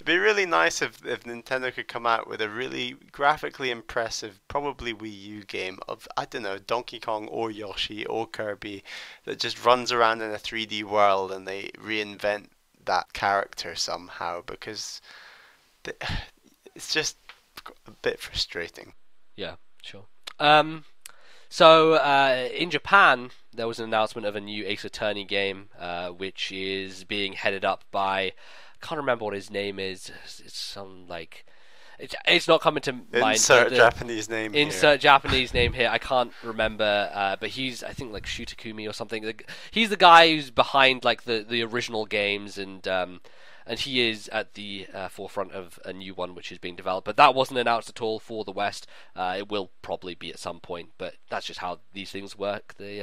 be really nice if Nintendo could come out with a really graphically impressive, probably Wii U game of, I don't know, Donkey Kong or Yoshi or Kirby that just runs around in a 3D world, and they reinvent that character somehow, because it's just a bit frustrating. Yeah, sure. So in Japan, there was an announcement of a new Ace Attorney game, which is being headed up by, I can't remember what his name is. It's some like, it's not coming to mind. Insert Japanese name here. I can't remember, but he's, I think, like Shutakumi or something. He's the guy who's behind like the original games, and and he is at the forefront of a new one which is being developed. But that wasn't announced at all for the West. It will probably be at some point, but that's just how these things work. They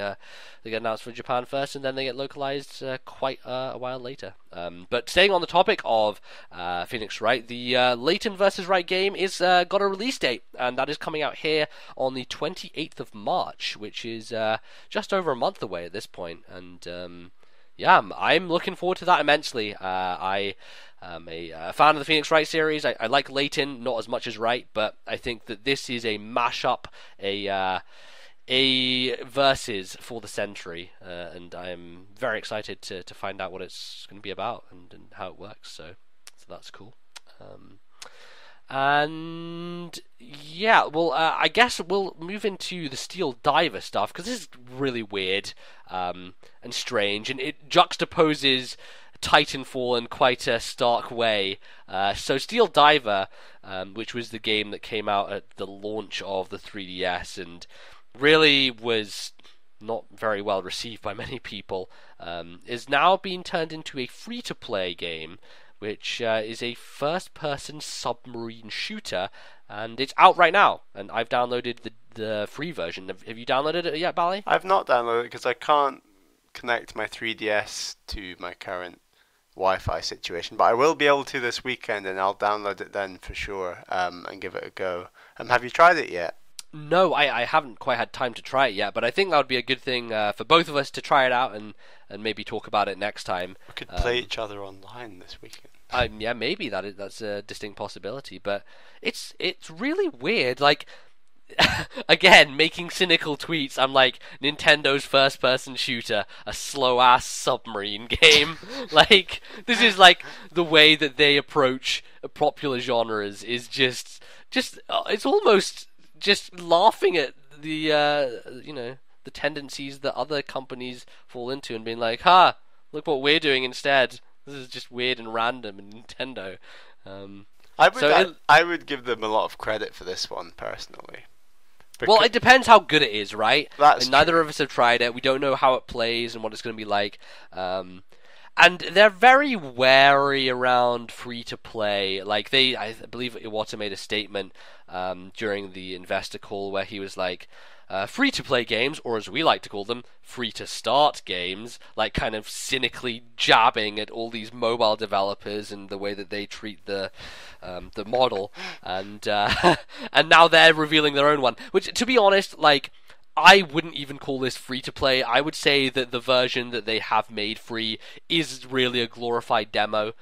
get announced for Japan first, and then they get localized quite a while later. But staying on the topic of Phoenix Wright, the Layton vs. Wright game is got a release date, and that is coming out here on the 28th of March, which is just over a month away at this point. And yeah, I'm looking forward to that immensely. I am a fan of the Phoenix Wright series. I like Layton, not as much as Wright, but I think that this is a mashup, a versus for the century, and I'm very excited to find out what it's going to be about and how it works. So that's cool. And yeah, well, I guess we'll move into the Steel Diver stuff, because this is really weird and strange, and it juxtaposes Titanfall in quite a stark way. So Steel Diver, which was the game that came out at the launch of the 3DS and really was not very well received by many people, is now being turned into a free-to-play game, which is a first-person submarine shooter, and it's out right now. And I've downloaded the free version. Have you downloaded it yet, Bally? I've not downloaded it because I can't connect my 3DS to my current Wi-Fi situation, but I will be able to this weekend, and I'll download it then for sure, and give it a go. Have you tried it yet? No, I haven't quite had time to try it yet, but I think that would be a good thing for both of us to try it out and maybe talk about it next time. We could play each other online this weekend. Yeah, maybe that's a distinct possibility, but it's really weird. Like, again, making cynical tweets, I'm like, Nintendo's first-person shooter, a slow-ass submarine game. Like, this is like the way that they approach popular genres is just it's almost just laughing at the the tendencies that other companies fall into and being like, look what we're doing instead. This is just weird and random, and Nintendo. I would give them a lot of credit for this one personally. Well, it depends how good it is, right? That's neither true. of us have tried it. We don't know how it plays and what it's going to be like. And they're very wary around free-to-play. Like, I believe Iwata made a statement during the investor call where he was like, free-to-play games, or as we like to call them, free-to-start games, like kind of cynically jabbing at all these mobile developers and the way that they treat the model. And and now they're revealing their own one. Which, to be honest, like, I wouldn't even call this free-to-play. I would say that the version that they have made free is really a glorified demo.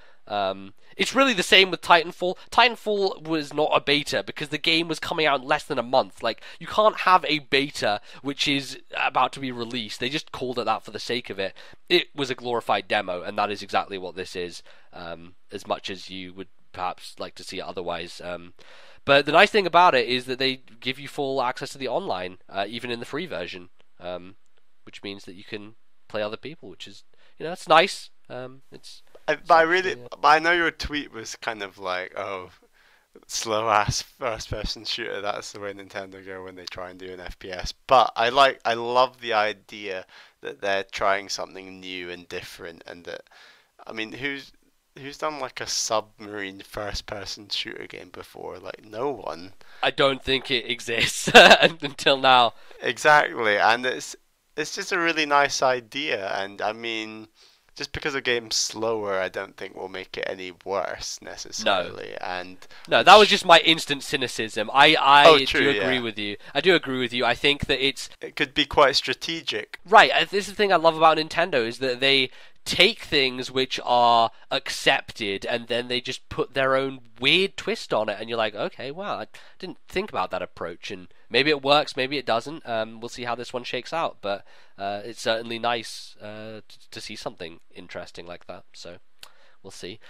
It's really the same with Titanfall. Titanfall was not a beta because the game was coming out in less than a month. Like, you can't have a beta which is about to be released. They just called it that for the sake of it. It was a glorified demo, and that is exactly what this is, as much as you would perhaps like to see it otherwise. But the nice thing about it is that they give you full access to the online, even in the free version, which means that you can play other people, which is, it's nice. But I know your tweet was kind of like, oh, slow ass first person shooter. That's the way Nintendo go when they try and do an FPS. But I love the idea that they're trying something new and different, and that, I mean, who's done like a submarine first person shooter game before? Like, no one. I don't think it exists until now. Exactly, and it's just a really nice idea, and I mean, just because a game's slower, I don't think will make it any worse necessarily. No, that was just my instant cynicism. I true, do agree with you. I do agree with you. I think that it could be quite strategic. Right. This is the thing I love about Nintendo, is that they take things which are accepted and then they just put their own weird twist on it, and you're like, okay, wow, I didn't think about that approach, and maybe it works, maybe it doesn't. We'll see how this one shakes out, but it's certainly nice to see something interesting like that, so we'll see.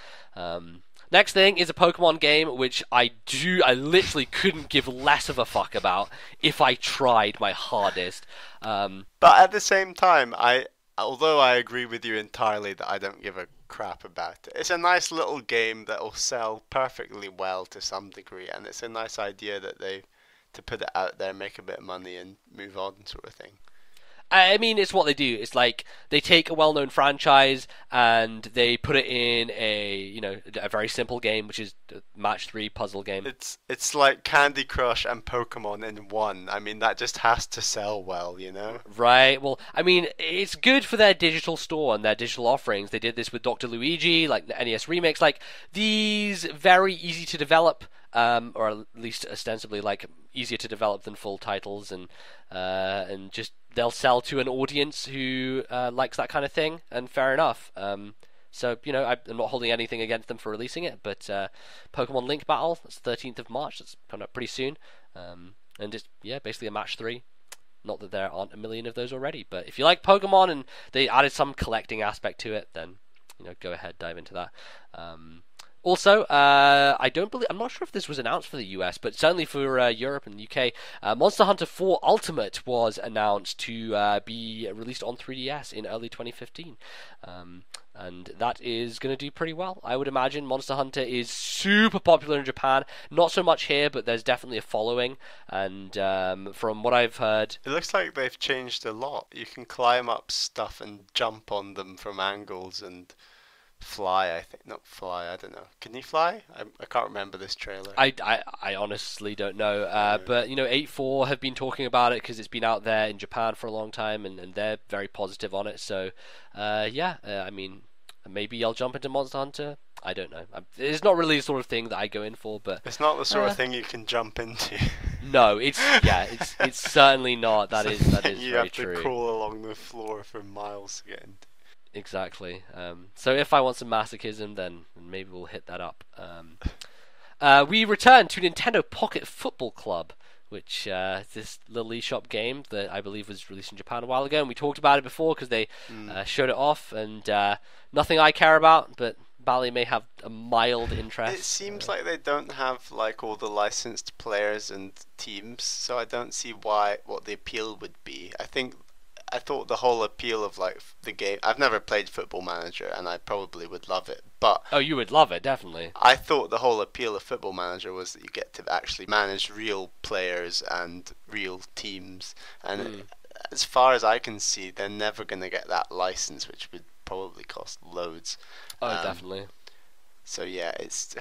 Next thing is a Pokemon game, which I literally couldn't give less of a fuck about if I tried my hardest. But at the same time, although I agree with you entirely that I don't give a crap about it, it's a nice little game that will sell perfectly well to some degree, and it's a nice idea that to put it out there, make a bit of money, and move on, sort of thing. I mean, it's what they do. It's like they take a well-known franchise and they put it in a very simple game, which is a match 3 puzzle game. It's like Candy Crush and Pokemon in one. I mean, that just has to sell well, you know? Right. Well, I mean, it's good for their digital store and their digital offerings. They did this with Dr. Luigi, like the NES remakes, like these very easy to develop, or at least ostensibly like easier to develop than full titles, and just they'll sell to an audience who likes that kind of thing, and fair enough. So, I'm not holding anything against them for releasing it, but Pokemon Link Battle, that's 13th of March, that's coming up pretty soon, and it's, basically a match 3. Not that there aren't a million of those already, but if you like Pokemon and they added some collecting aspect to it, then, go ahead, dive into that. Also, I'm not sure if this was announced for the US, but certainly for Europe and the UK, Monster Hunter 4 Ultimate was announced to be released on 3DS in early 2015. And that is going to do pretty well. I would imagine Monster Hunter is super popular in Japan. Not so much here, but there's definitely a following. And from what I've heard... It looks like they've changed a lot. You can climb up stuff and jump on them from angles and... fly, I think. Not fly, I don't know. Can you fly? I can't remember this trailer. I honestly don't know. But, 8.4 have been talking about it because it's been out there in Japan for a long time, and they're very positive on it. So, I mean, maybe I'll jump into Monster Hunter. I don't know. It's not really the sort of thing that I go in for, but... It's not the sort of thing you can jump into. No, it's certainly not. That is very true. You have to crawl along the floor for miles to get into. Exactly. So if I want some masochism, then maybe we'll hit that up. We return to Nintendo Pocket Football Club, which is this little eShop game that I believe was released in Japan a while ago, and we talked about it before because they showed it off, and nothing I care about, but Bally may have a mild interest. It seems like they don't have like all the licensed players and teams, so I don't see what the appeal would be. I thought the whole appeal of like the game. I've never played Football Manager, and I probably would love it. But oh, you would love it, definitely. I thought the whole appeal of Football Manager was that you get to actually manage real players and real teams. And as far as I can see, they're never going to get that license, which would probably cost loads. Oh, definitely. So yeah, it's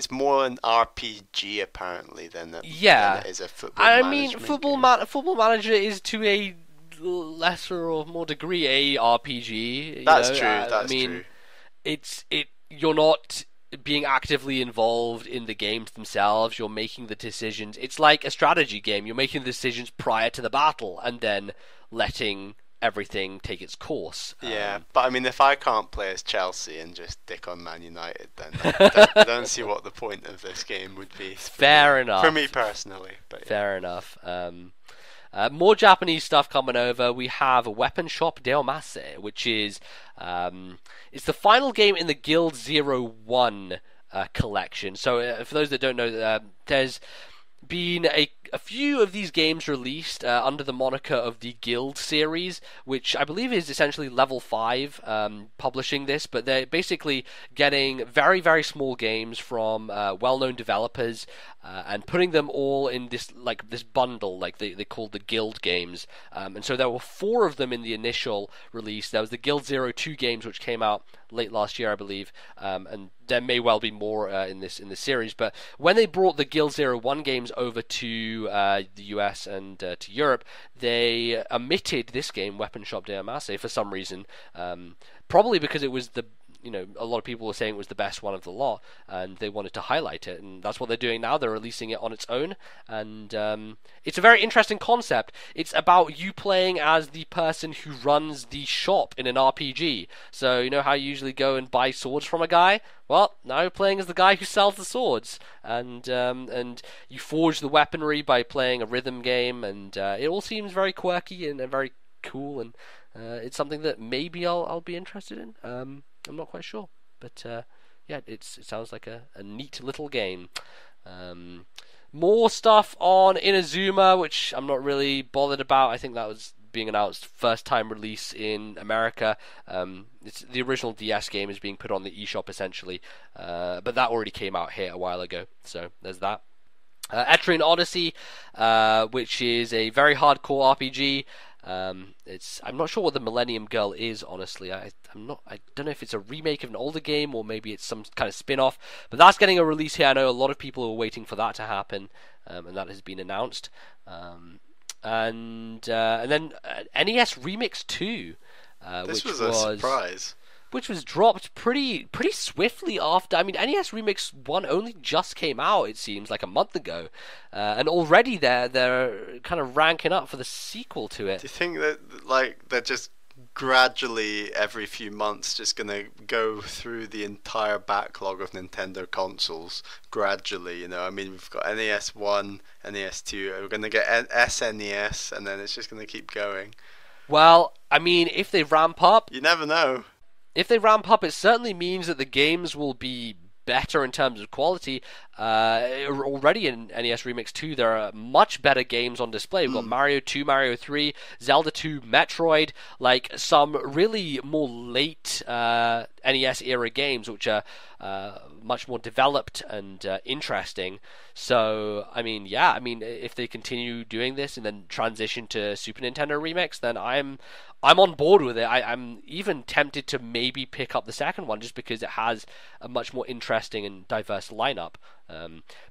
more an RPG apparently than it is a football. I mean, Football Manager is to a lesser or more degree a RPG. That's true. You're not being actively involved in the games themselves. You're making the decisions. It's like a strategy game. You're making the decisions prior to the battle and then letting everything take its course. Yeah, but I mean, if I can't play as Chelsea and just dick on Man United, then I don't see what the point of this game would be. Fair enough. For me personally. But yeah. Fair enough. More Japanese stuff coming over. We have Weapon Shop Deomase, which is it's the final game in the Guild 01 collection. So for those that don't know, there's been a few of these games released under the moniker of the Guild series, which I believe is essentially Level 5 publishing this, but they're basically getting very, very small games from well-known developers and putting them all in this bundle, like they called the Guild games. And so there were 4 of them in the initial release. There was the Guild 02 games, which came out late last year, I believe, and there may well be more in this series. But when they brought the Guild 01 games over to the US and to Europe, they omitted this game, Weapon Shop Deomase, for some reason. Probably because it was a lot of people were saying it was the best one of the lot, and they wanted to highlight it, and that's what they're doing now. They're releasing it on its own, and it's a very interesting concept. It's about you playing as the person who runs the shop in an RPG. So you know how you usually go and buy swords from a guy? Well, now you're playing as the guy who sells the swords, and you forge the weaponry by playing a rhythm game, and it all seems very quirky and very cool, and it's something that maybe I'll be interested in. I'm not quite sure, but it sounds like a neat little game. More stuff on Inazuma, which I'm not really bothered about. I think that was being announced first time release in America. It's the original DS game is being put on the eShop essentially, but that already came out here a while ago, so there's that. Etrian Odyssey, which is a very hardcore RPG. I'm not sure what the Millennium Girl is, honestly. I don't know if it's a remake of an older game or maybe it's some kind of spin-off. But that's getting a release here. I know a lot of people are waiting for that to happen, and that has been announced. And then NES Remix 2, This which was a surprise. Which was dropped pretty swiftly after. I mean, NES Remix 1 only just came out, it seems, like a month ago. And already they're kind of ranking up for the sequel to it. Do you think that, like, they're just gradually, every few months, just going to go through the entire backlog of Nintendo consoles gradually, you know? I mean, we've got NES 1, NES 2, we're going to get SNES, and then it's just going to keep going. Well, I mean, if they ramp up... You never know. If they ramp up, it certainly means that the games will be better in terms of quality. Already in NES Remix 2, there are much better games on display. We've got Mario 2, Mario 3, Zelda 2, Metroid, like some really more late NES era games, which are much more developed and interesting. So, I mean, yeah, I mean, if they continue doing this and then transition to Super Nintendo Remix, then I'm on board with it. I'm even tempted to maybe pick up the second one just because it has a much more interesting and diverse lineup.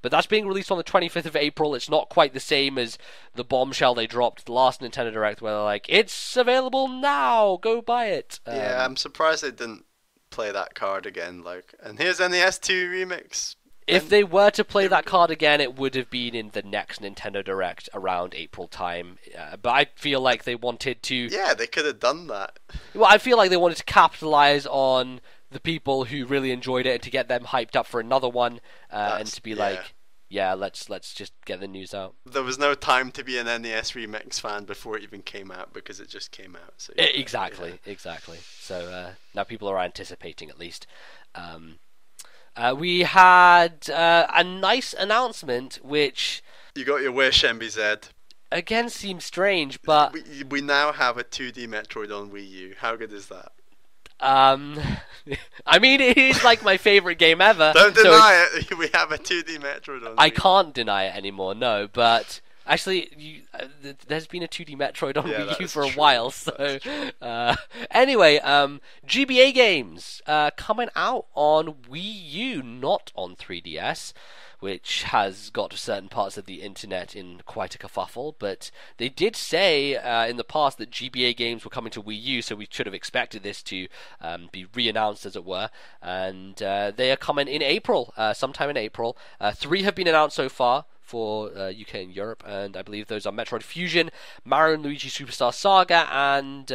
But that's being released on the 25th of April. It's not quite the same as the bombshell they dropped the last Nintendo Direct where they're like, it's available now, go buy it. Yeah, I'm surprised they didn't play that card again. Like, and here's NES 2 Remix. If they were to play that card again, it would have been in the next Nintendo Direct around April time. But I feel like they wanted to... Yeah, they could have done that. Well, I feel like they wanted to capitalize on the people who really enjoyed it and to get them hyped up for another one, and to be like, yeah, let's just get the news out. There was no time to be an NES Remix fan before it even came out because it just came out. So exactly. So now people are anticipating at least. We had a nice announcement, which... You got your wish, NBZ. Again, seems strange, but... We now have a 2D Metroid on Wii U. How good is that? I mean, it is like my favorite game ever. Don't deny it. We have a 2D Metroid on Wii U. I can't deny it anymore, no, but... Actually, there's been a 2D Metroid on Wii U for a while, so... Anyway, GBA games coming out on Wii U, not on 3DS, which has got certain parts of the internet in quite a kerfuffle, but they did say in the past that GBA games were coming to Wii U, so we should have expected this to be re-announced, as it were, and they are coming in April, sometime in April. 3 have been announced so far for UK and Europe, and I believe those are Metroid Fusion, Mario & Luigi Superstar Saga, and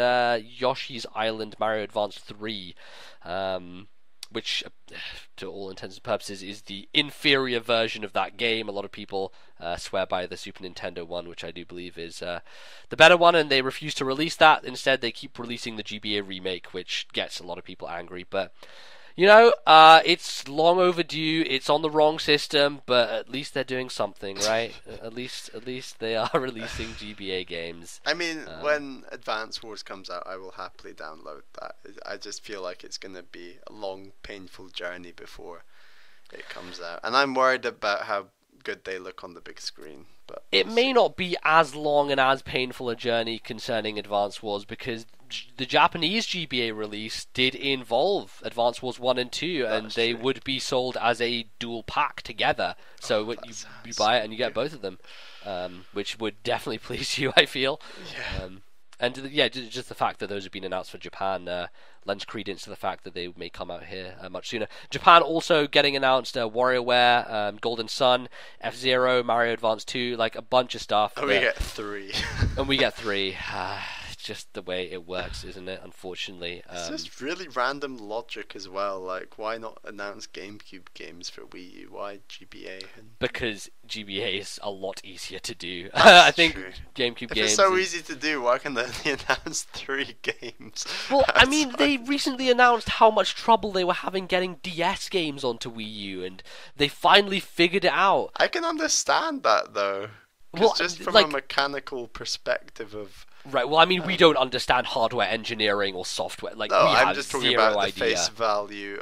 Yoshi's Island Mario Advance 3, which, to all intents and purposes, is the inferior version of that game. A lot of people swear by the Super Nintendo one, which I do believe is the better one, and they refuse to release that. Instead, they keep releasing the GBA remake, which gets a lot of people angry, but... You know, it's long overdue. It's on the wrong system, but at least they're doing something, right? at least they are releasing GBA games. I mean, when Advance Wars comes out, I will happily download that. I just feel like it's going to be a long, painful journey before it comes out, and I'm worried about how good they look on the big screen. But it may not be as long and as painful a journey concerning Advance Wars because the Japanese GBA release did involve Advance Wars 1 and 2, and they would be sold as a dual pack together. So you buy it and you get both of them, which would definitely please you, I feel. Yeah. And yeah, just the fact that those have been announced for Japan lends credence to the fact that they may come out here much sooner. Japan also getting announced WarioWare, Golden Sun, F-Zero, Mario Advance 2, like a bunch of stuff. And we get 3. And we get 3. Just the way it works, isn't it? Unfortunately, it's just really random logic as well. Like, why not announce GameCube games for Wii U? Why GBA? Because GBA is a lot easier to do. I think true. GameCube if games. It's so easy to do. Why can they only announce 3 games? Well, I mean, they recently announced how much trouble they were having getting DS games onto Wii U, and they finally figured it out. I can understand that though. Well, just from like, a mechanical perspective of. Right, well, I mean, we don't understand hardware engineering or software. Like, no, we have I'm just talking zero about idea. the face value.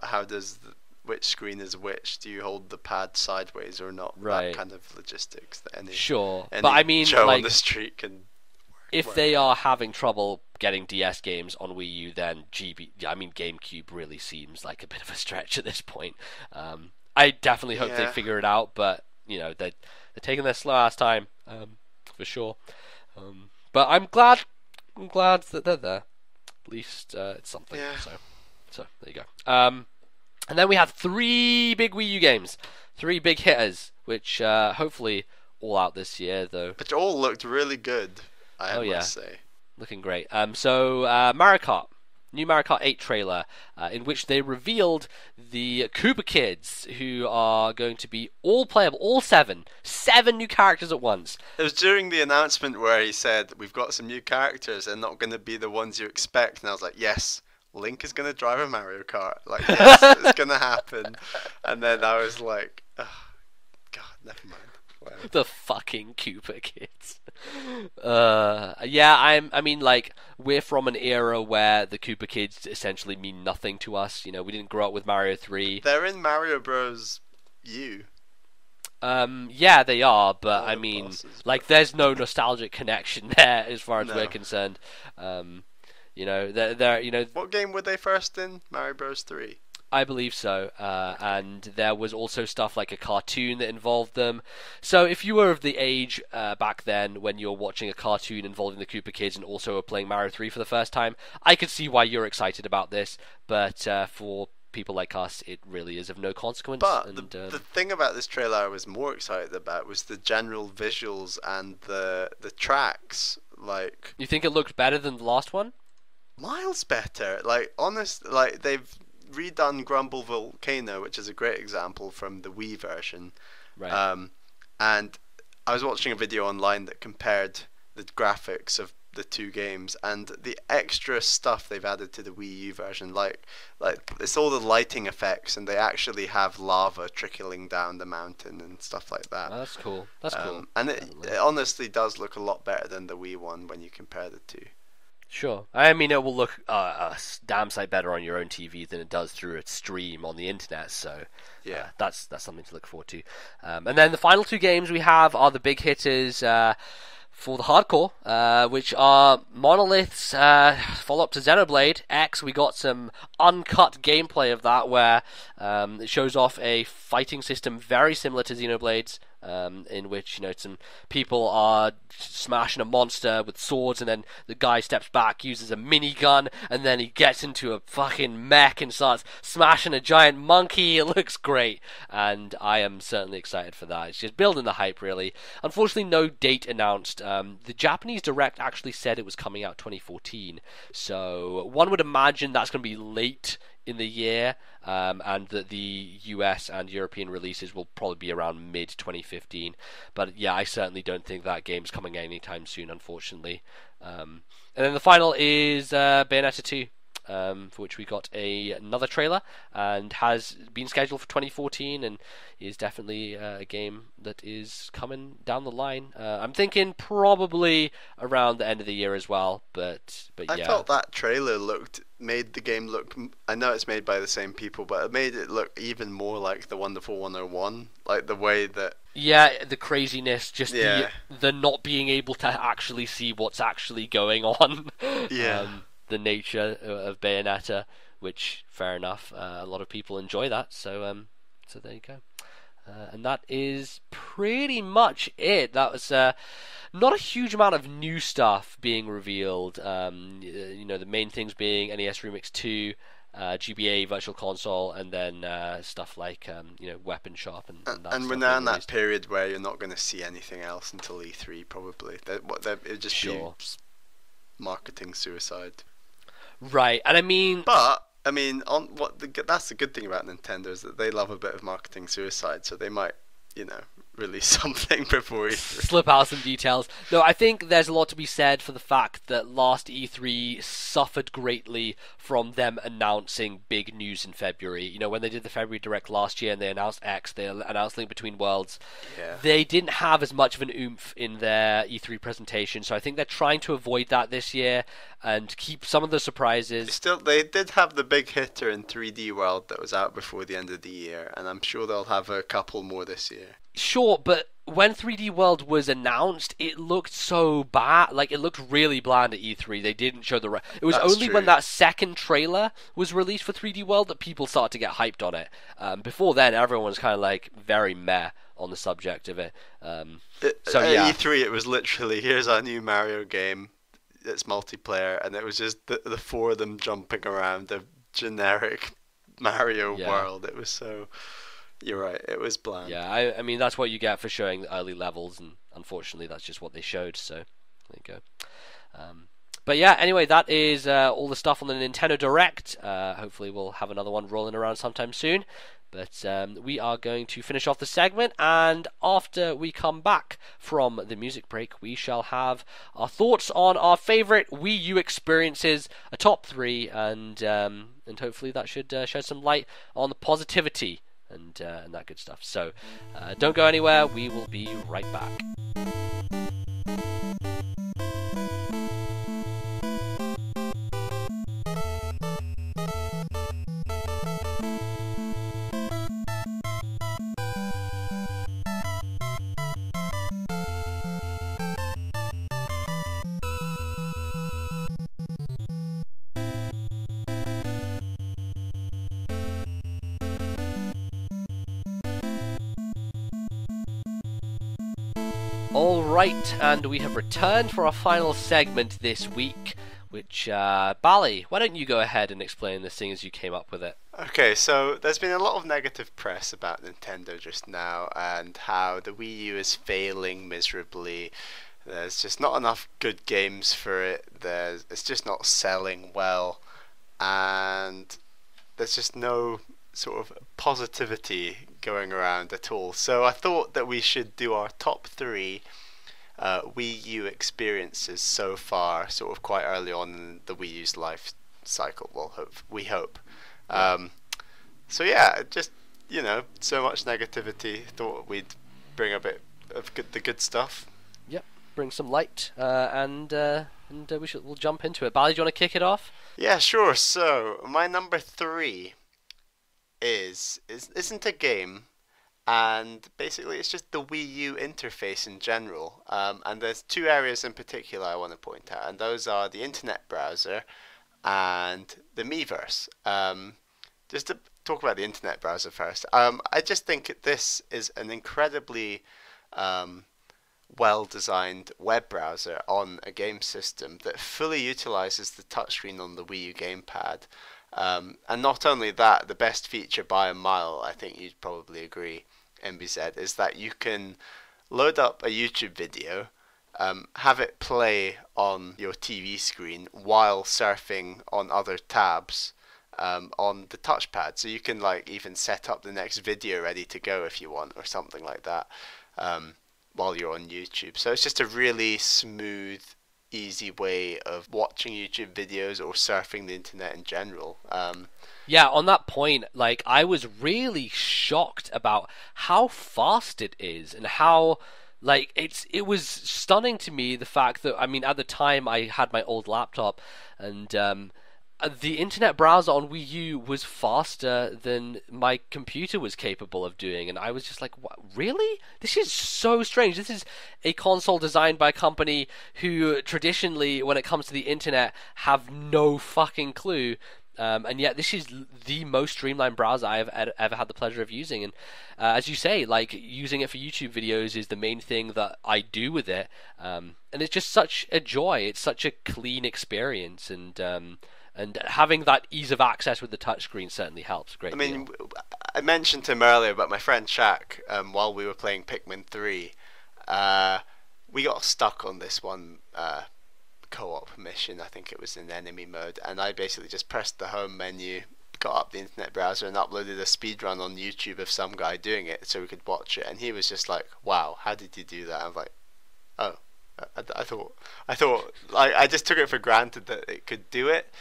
How does which screen is which? Do you hold the pad sideways or not? Right. That kind of logistics. That any but I mean, Joe like, on the street can. if they are having trouble getting DS games on Wii U, then GameCube really seems like a bit of a stretch at this point. I definitely hope they figure it out, but they're taking their slow ass time, for sure. But I'm glad that they're there. At least it's something. Yeah. So there you go. And then we have 3 big Wii U games, 3 big hitters, which hopefully all out this year, though. Which all looked really good, I must say. Looking great. So Mario Kart. New Mario Kart 8 trailer, in which they revealed the Koopa Kids, who are going to be all playable, all 7 new characters at once. It was during the announcement where he said, we've got some new characters, and not going to be the ones you expect, and I was like, yes, Link is going to drive a Mario Kart. Like, yes, it's going to happen. And then I was like, oh, God, never mind. Whatever. The fucking Koopa Kids. I mean, like, we're from an era where the Koopa Kids essentially mean nothing to us. We didn't grow up with Mario 3. They're in Mario Bros. U. Yeah, they are, but I mean, bosses, like, there's no nostalgic connection there as far as we're concerned. They're What game were they first in? Mario Bros. 3. I believe so, and there was also stuff like a cartoon that involved them. So if you were of the age back then when you were watching a cartoon involving the Koopa Kids and also were playing Mario 3 for the first time, I could see why you're excited about this, but for people like us, it really is of no consequence. But the thing about this trailer I was more excited about was the general visuals and the tracks. Like, you think it looked better than the last one? Miles better. Like, they've redone Grumble Volcano, which is a great example from the Wii version. Right. And I was watching a video online that compared the graphics of the 2 games and the extra stuff they've added to the Wii U version. Like it's all the lighting effects, and they actually have lava trickling down the mountain and stuff like that. Oh, that's cool. That's cool. And it honestly does look a lot better than the Wii one when you compare the 2. Sure. I mean, it will look a damn sight better on your own TV than it does through its stream on the internet. So, yeah, that's something to look forward to. And then the final 2 games we have are the big hitters for the hardcore, which are Monolith's follow-up to Xenoblade X. We got some uncut gameplay of that where it shows off a fighting system very similar to Xenoblade's. In which some people are smashing a monster with swords, and then the guy steps back, uses a minigun, and then he gets into a fucking mech and starts smashing a giant monkey. It looks great, and I am certainly excited for that. It's just building the hype, really. Unfortunately, no date announced. The Japanese Direct actually said it was coming out 2014, so one would imagine that's going to be late in the year, and that the US and European releases will probably be around mid-2015. But yeah, I certainly don't think that game's coming anytime soon, unfortunately. And then the final is Bayonetta 2, for which we got another trailer, and has been scheduled for 2014, and is definitely a game that is coming down the line. I'm thinking probably around the end of the year as well, but yeah. I felt that trailer made the game look, I know it's made by the same people, but it made it look even more like the Wonderful 101, like the way that... Yeah, the craziness, just the not being able to actually see what's actually going on. Yeah. The nature of Bayonetta, which, fair enough, a lot of people enjoy that, so there you go. And that is pretty much it. That was not a huge amount of new stuff being revealed. The main things being NES Remix 2, GBA Virtual Console, and then stuff like Weapon Shop and that. And we're now in that period where you're not going to see anything else until E3, probably. It'd just be marketing suicide. Right, and I mean, that's the good thing about Nintendo, is that they love a bit of marketing suicide, so they might, release something before E3. Slip out some details. No, I think there's a lot to be said for the fact that last E3 suffered greatly from them announcing big news in February. When they did the February Direct last year and they announced X, they announced Link Between Worlds. Yeah. They didn't have as much of an oomph in their E3 presentation, so I think they're trying to avoid that this year and keep some of the surprises. They did have the big hitter in 3D World that was out before the end of the year, and I'm sure they'll have a couple more this year. Sure, but when 3D World was announced, it looked so bad. Like, it looked really bland at E3. They didn't show the... It was That's only true. when that second trailer was released for 3D World that people started to get hyped on it. Before then, everyone was kind of, like, very meh on the subject of it. So, yeah. At E3, it was literally, here's our new Mario game. It's multiplayer, and it was just the four of them jumping around a generic Mario world. It was so... You're right, it was bland. Yeah, I mean, that's what you get for showing the early levels, and unfortunately that's just what they showed, so there you go. But yeah, anyway, that is all the stuff on the Nintendo Direct. Hopefully we'll have another one rolling around sometime soon. But we are going to finish off the segment, and after we come back from the music break, we shall have our thoughts on our favourite Wii U experiences, a top 3, and hopefully that should shed some light on the positivity and that good stuff. So don't go anywhere, we will be right back. Alright, and we have returned for our final segment this week, which, Bally, why don't you go ahead and explain this thing as you came up with it? Okay, so there's been a lot of negative press about Nintendo just now, and how the Wii U is failing miserably. There's just not enough good games for it, it's just not selling well, and there's just no sort of positivity going around at all. So I thought that we should do our top 3 Wii U experiences so far, sort of quite early on in the Wii U's life cycle. Well, we hope. So yeah, just, you know, so much negativity. Thought we'd bring a bit of the good stuff. Yep, bring some light, and we'll jump into it. Bally, do you want to kick it off? Yeah, sure. So my number 3 isn't a game, and basically it's just the Wii U interface in general. And there's 2 areas in particular I want to point out, and those are the internet browser and the Miiverse. Just to talk about the internet browser first, I just think this is an incredibly well-designed web browser on a game system that fully utilizes the touchscreen on the Wii U gamepad. And not only that, the best feature by a mile, I think you'd probably agree, NBZ, is that you can load up a YouTube video, have it play on your TV screen while surfing on other tabs on the touchpad. So you can like even set up the next video ready to go if you want, or something like that, while you're on YouTube. So it's just a really smooth, easy way of watching YouTube videos or surfing the internet in general. Yeah, on that point, like, I was really shocked about how fast it is, and how, like, it was stunning to me, the fact that, I mean, at the time I had my old laptop, and the internet browser on Wii U was faster than my computer was capable of doing, and I was just like, what, really? This is so strange. This is a console designed by a company who traditionally, when it comes to the internet, have no fucking clue. And yet this is the most streamlined browser I have ever had the pleasure of using. And as you say, like, using it for YouTube videos is the main thing that I do with it. And it's just such a joy. It's such a clean experience, and having that ease of access with the touchscreen certainly helps. Great. I mean, I mentioned to him earlier about my friend Shaq, while we were playing Pikmin 3. We got stuck on this one co-op mission. I think it was in enemy mode, and I basically just pressed the home menu, got up the internet browser, and uploaded a speedrun on YouTube of some guy doing it so we could watch it. And he was just like, wow, how did you do that? I was like, oh, I thought like, I just took it for granted that it could do it,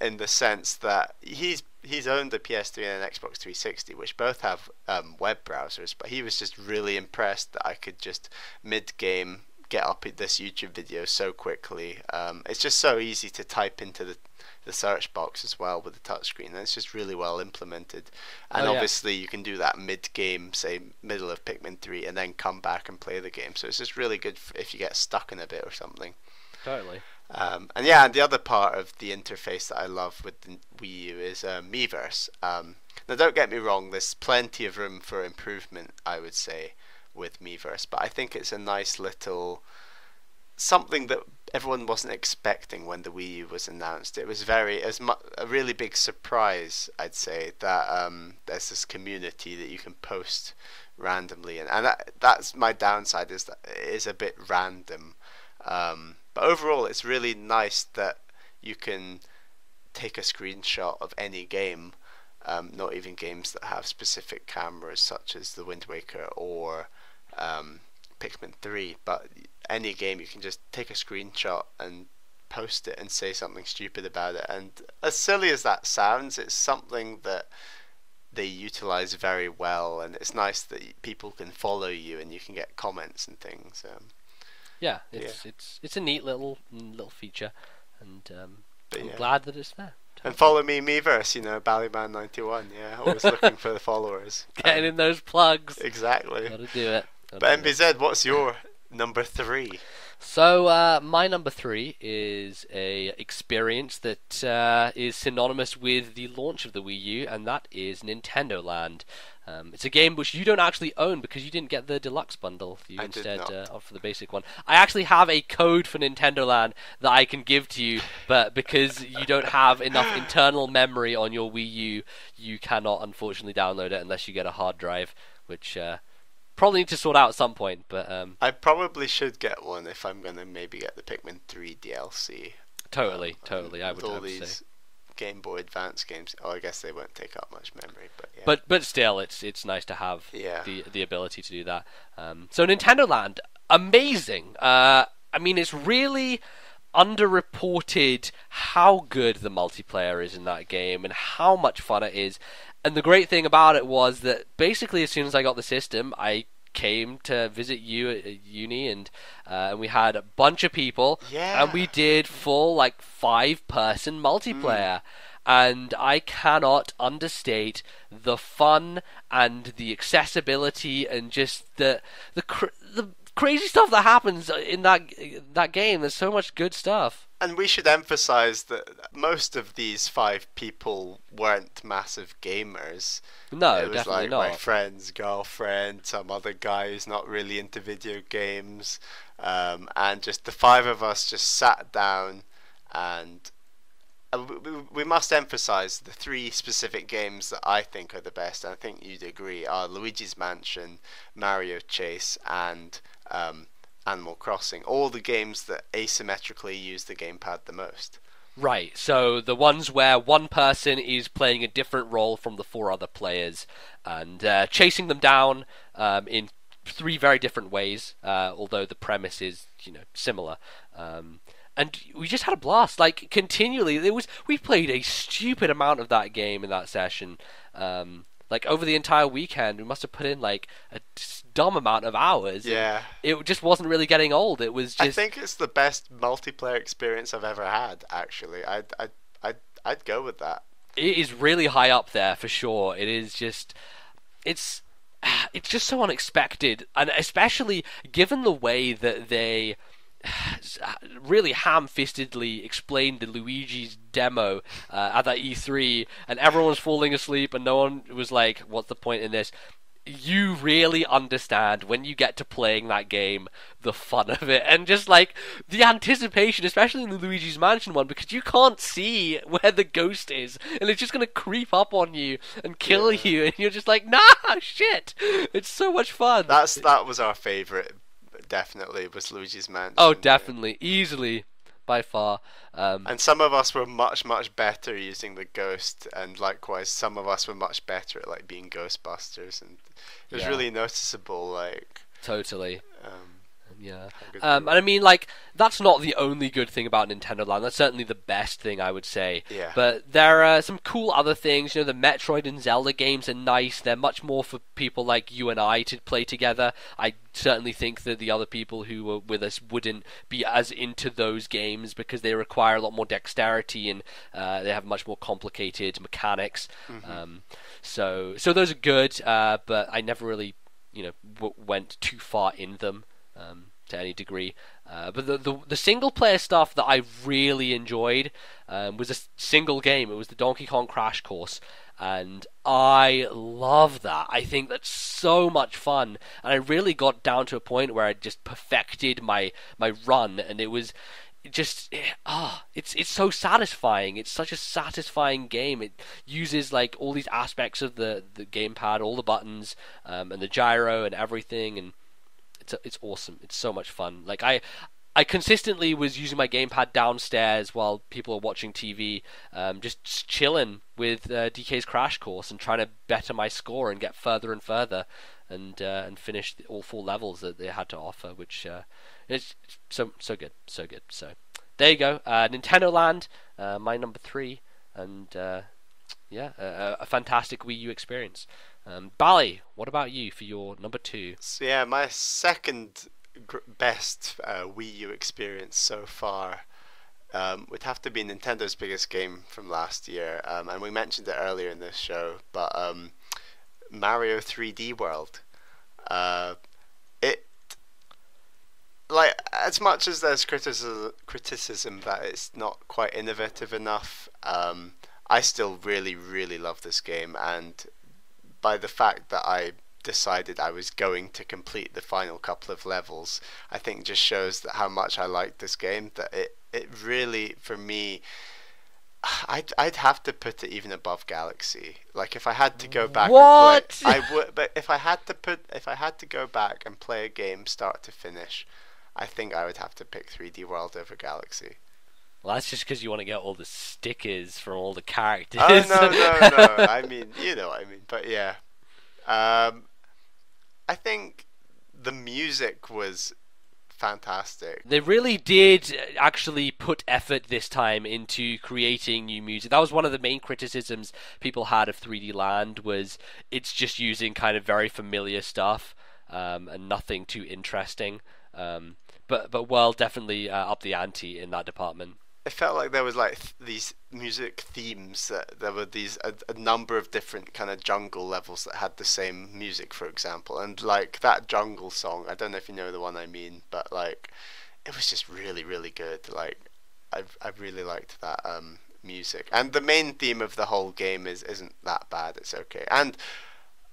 in the sense that he's owned a PS3 and an Xbox 360, which both have web browsers, but he was just really impressed that I could just mid-game get up this YouTube video so quickly. It's just so easy to type into the search box as well with the touchscreen, and it's just really well implemented. And obviously you can do that mid-game, say middle of Pikmin 3, and then come back and play the game. So it's just really good if you get stuck in a bit or something. Totally. And yeah, the other part of the interface that I love with the Wii U is Miiverse. Now don't get me wrong, there's plenty of room for improvement, I would say, with Miiverse, but I think it's a nice little something that everyone wasn't expecting when the Wii U was announced. It was a really big surprise, I'd say, that there's this community that you can post randomly, and that's my downside, is that it is a bit random. But overall, it's really nice that you can take a screenshot of any game, not even games that have specific cameras such as the Wind Waker or Pikmin 3, but any game you can just take a screenshot and post it and say something stupid about it. And as silly as that sounds, it's something that they utilize very well, and it's nice that people can follow you and you can get comments and things. Yeah, it's a neat little feature, and I'm glad that it's there. And follow me, Miiverse, you know, Ballyman91. Yeah, always looking for the followers. Getting in those plugs. Exactly. Gotta do it. But NBZ, what's your number 3? So my number 3 is a experience that is synonymous with the launch of the Wii U, and that is Nintendo Land. It's a game which you don't actually own because you didn't get the deluxe bundle. You instead opt for the basic one. I actually have a code for Nintendo Land that I can give to you, but because you don't have enough internal memory on your Wii U, you cannot unfortunately download it unless you get a hard drive, which probably need to sort out at some point. But I probably should get one if I'm gonna maybe get the Pikmin 3 DLC. Totally, I would all have to these say. Game Boy Advance games. Oh, I guess they won't take up much memory, but yeah. But still, it's nice to have the ability to do that. So Nintendo Land, amazing. I mean, it's really underreported how good the multiplayer is in that game and how much fun it is. And the great thing about it was that basically as soon as I got the system, I came to visit you at uni, and we had a bunch of people, and we did full 5-person multiplayer. And I cannot understate the fun and the accessibility and just the crazy stuff that happens in that game. There's so much good stuff. And we should emphasize that most of these 5 people weren't massive gamers. No, it was definitely not. My friend's girlfriend, some other guy who's not really into video games, and just the 5 of us just sat down, and we must emphasize the 3 specific games that I think are the best, and I think you'd agree, are Luigi's Mansion, Mario Chase, and Animal Crossing, all the games that asymmetrically use the gamepad the most. Right, so the ones where one person is playing a different role from the 4 other players and chasing them down in 3 very different ways, although the premise is, similar. And we just had a blast, continually. We played a stupid amount of that game in that session. Over the entire weekend, we must have put in a dumb amount of hours. Yeah. It just wasn't really getting old. It was just... I think it's the best multiplayer experience I've ever had, actually. I'd go with that. It is really high up there, for sure. It is just... It's just so unexpected, and especially given the way that they really ham-fistedly explained the Luigi's demo at that E3, and everyone was falling asleep and no one was like, what's the point in this? You really understand when you get to playing that game the fun of it, and just the anticipation, especially in the Luigi's Mansion one, because you can't see where the ghost is and it's just going to creep up on you and kill you, and you're just like, nah, shit, it's so much fun. That was our favourite. Definitely was Luigi's Mansion. Oh, definitely, easily, by far. And some of us were much better using the ghost, and likewise some of us were much better at being Ghostbusters, and it was really noticeable. Totally. yeah. Good And I mean, like, that's not the only good thing about Nintendo Land. That's certainly the best thing, I would say. Yeah. But there are some cool other things. You know, the Metroid and Zelda games are nice. They're much more for people like you and I to play together. I certainly think that the other people who were with us wouldn't be as into those games because they require a lot more dexterity and they have much more complicated mechanics. So those are good, but I never really, went too far in them to any degree. But the single player stuff that I really enjoyed was a single game. It was the Donkey Kong Crash Course, and I love that. I think that's so much fun, and I really got down to a point where I just perfected my run, and it was just it's so satisfying. It's such a satisfying game. It uses like all these aspects of the gamepad, all the buttons, and the gyro and everything, and it's awesome. It's so much fun. Like I consistently was using my gamepad downstairs while people are watching TV, just chilling with DK's Crash Course and trying to better my score and get further and further, and finish all 4 levels that they had to offer, which it's so good. So there you go, Nintendo Land, my number 3, and a fantastic Wii U experience. Bally, what about you for your number 2? So yeah, my second best Wii U experience so far would have to be Nintendo's biggest game from last year, and we mentioned it earlier in this show, but Mario 3D World. It, like, as much as there's criticism that it's not quite innovative enough, I still really, really love this game, and by the fact that I decided I was going to complete the final couple of levels, I think just shows that how much I liked this game, that it really, for me, I'd have to put it even above Galaxy. Like, if I had to go back and play, I would, but if I had to go back and play a game start to finish, I think I would have to pick 3D World over Galaxy. Well, that's just because you want to get all the stickers from all the characters. Oh, no. I mean, you know what I mean. But yeah. I think the music was fantastic. They really did actually put effort this time into creating new music. That was one of the main criticisms people had of 3D Land, was it's just using kind of very familiar stuff and nothing too interesting. But World definitely upped the ante in that department. It felt like there was like these music themes, that there were these a number of different kind of jungle levels that had the same music, for example, and like that jungle song, I don't know if you know the one I mean, but like it was just really, really good. Like I really liked that music, and the main theme of the whole game isn't that bad. It's okay, and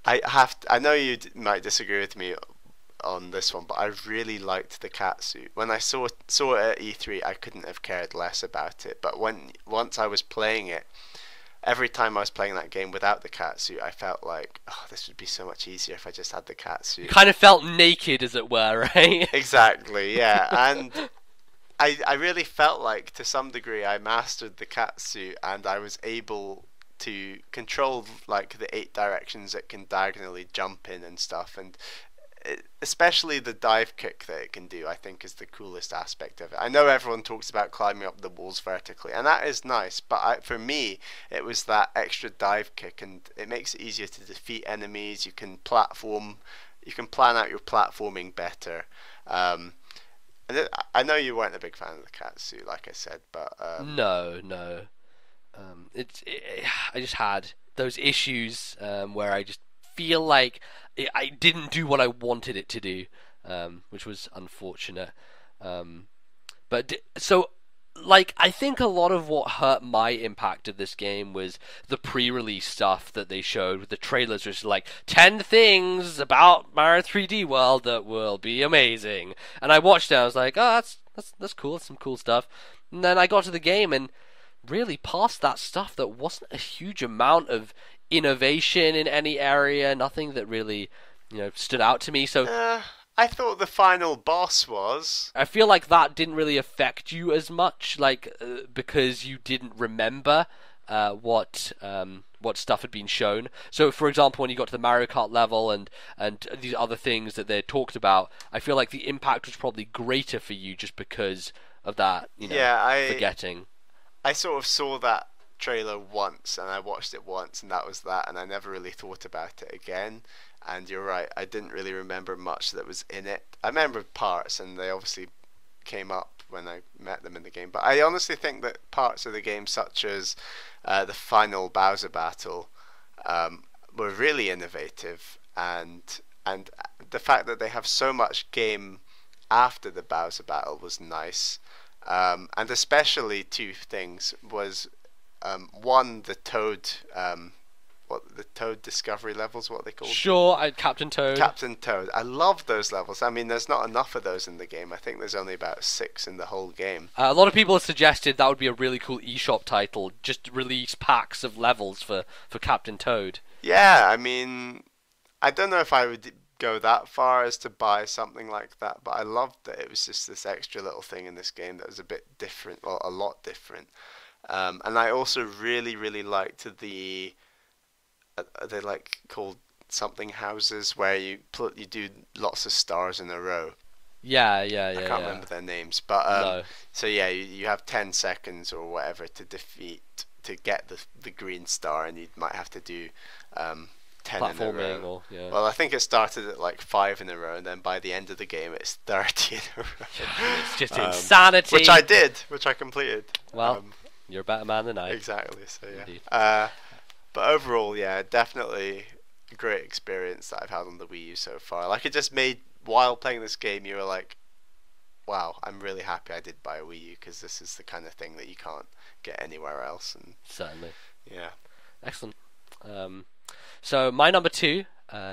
I know you might disagree with me on this one, but I really liked the catsuit. When I saw it at E3, I couldn't have cared less about it. But once I was playing it, every time I was playing that game without the catsuit, I felt like, oh, this would be so much easier if I just had the catsuit. You kind of felt naked, as it were, right? Exactly, yeah. And I really felt like, to some degree, I mastered the catsuit, and I was able to control like the 8 directions it can diagonally jump in and stuff, and especially the dive kick that it can do, I think, is the coolest aspect of it. I know everyone talks about climbing up the walls vertically, and that is nice, but for me, it was that extra dive kick, and it makes it easier to defeat enemies. You can plan out your platforming better. And I know you weren't a big fan of the catsuit, like I said, but No. I just had those issues where I just feel like I didn't do what I wanted it to do, which was unfortunate. I think a lot of what hurt my impact of this game was the pre-release stuff that they showed with the trailers, which was like 10 things about Mario 3D World that will be amazing. And I watched it, and I was like, oh, that's cool, that's some cool stuff. And then I got to the game, and really past that stuff, there wasn't a huge amount of innovation in any area, nothing that really, stood out to me. So I thought the final boss was. I feel like that didn't really affect you as much, because you didn't remember what what stuff had been shown. So, for example, when you got to the Mario Kart level and these other things that they talked about, I feel like the impact was probably greater for you just because of that, forgetting. I sort of saw that trailer once and I watched it once and that was that, and I never really thought about it again. And you're right, I didn't really remember much that was in it. I remember parts, and they obviously came up when I met them in the game, but I honestly think that parts of the game, such as the final Bowser battle, were really innovative, and the fact that they have so much game after the Bowser battle was nice. And especially two things was, one, the Toad the Toad discovery levels, what are they called? Sure, Captain Toad. Captain Toad. I love those levels. I mean, there's not enough of those in the game. I think there's only about 6 in the whole game. A lot of people have suggested that would be a really cool eShop title. Just release packs of levels for Captain Toad. Yeah, I mean, I don't know if I would go that far as to buy something like that, but I loved that it was just this extra little thing in this game that was a bit different, well, a lot different. And I also really, really liked they're like called something houses where you do lots of stars in a row. Yeah. I can't remember their names, but no. So yeah, you have 10 seconds or whatever to get the green star, and you might have to do 10 in a row. Well, I think it started at like 5 in a row, and then by the end of the game, it's 30 in a row. It's just insanity. Which I completed. Well, you're a better man than I. Exactly. So yeah. But overall, yeah, definitely a great experience that I've had on the Wii U so far. Like, it just made, while playing this game, you were like, wow, I'm really happy I did buy a Wii U, because this is the kind of thing that you can't get anywhere else. And certainly. Yeah. Excellent. So my number 2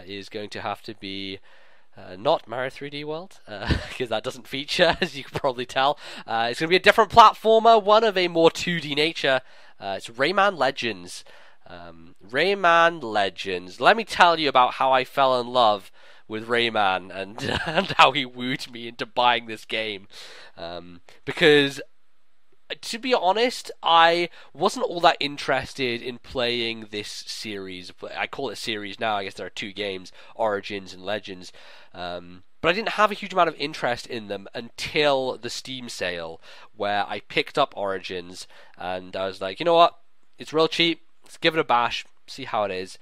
is going to have to be not Mario 3D World, because that doesn't feature, as you can probably tell. It's going to be a different platformer, one of a more 2D nature. It's Rayman Legends. Rayman Legends. Let me tell you about how I fell in love with Rayman and how he wooed me into buying this game. Because, to be honest, I wasn't all that interested in playing this series. I call it a series now. I guess there are 2 games, Origins and Legends. But I didn't have a huge amount of interest in them until the Steam sale, where I picked up Origins, and I was like, you know what? It's real cheap. Let's give it a bash, see how it is.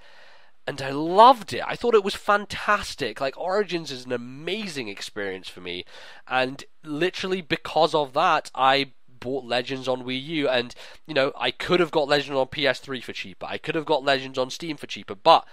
And I loved it. I thought it was fantastic. Like, Origins is an amazing experience for me. And literally because of that, I bought Legends on Wii U. And, I could have got Legends on PS3 for cheaper. I could have got Legends on Steam for cheaper. But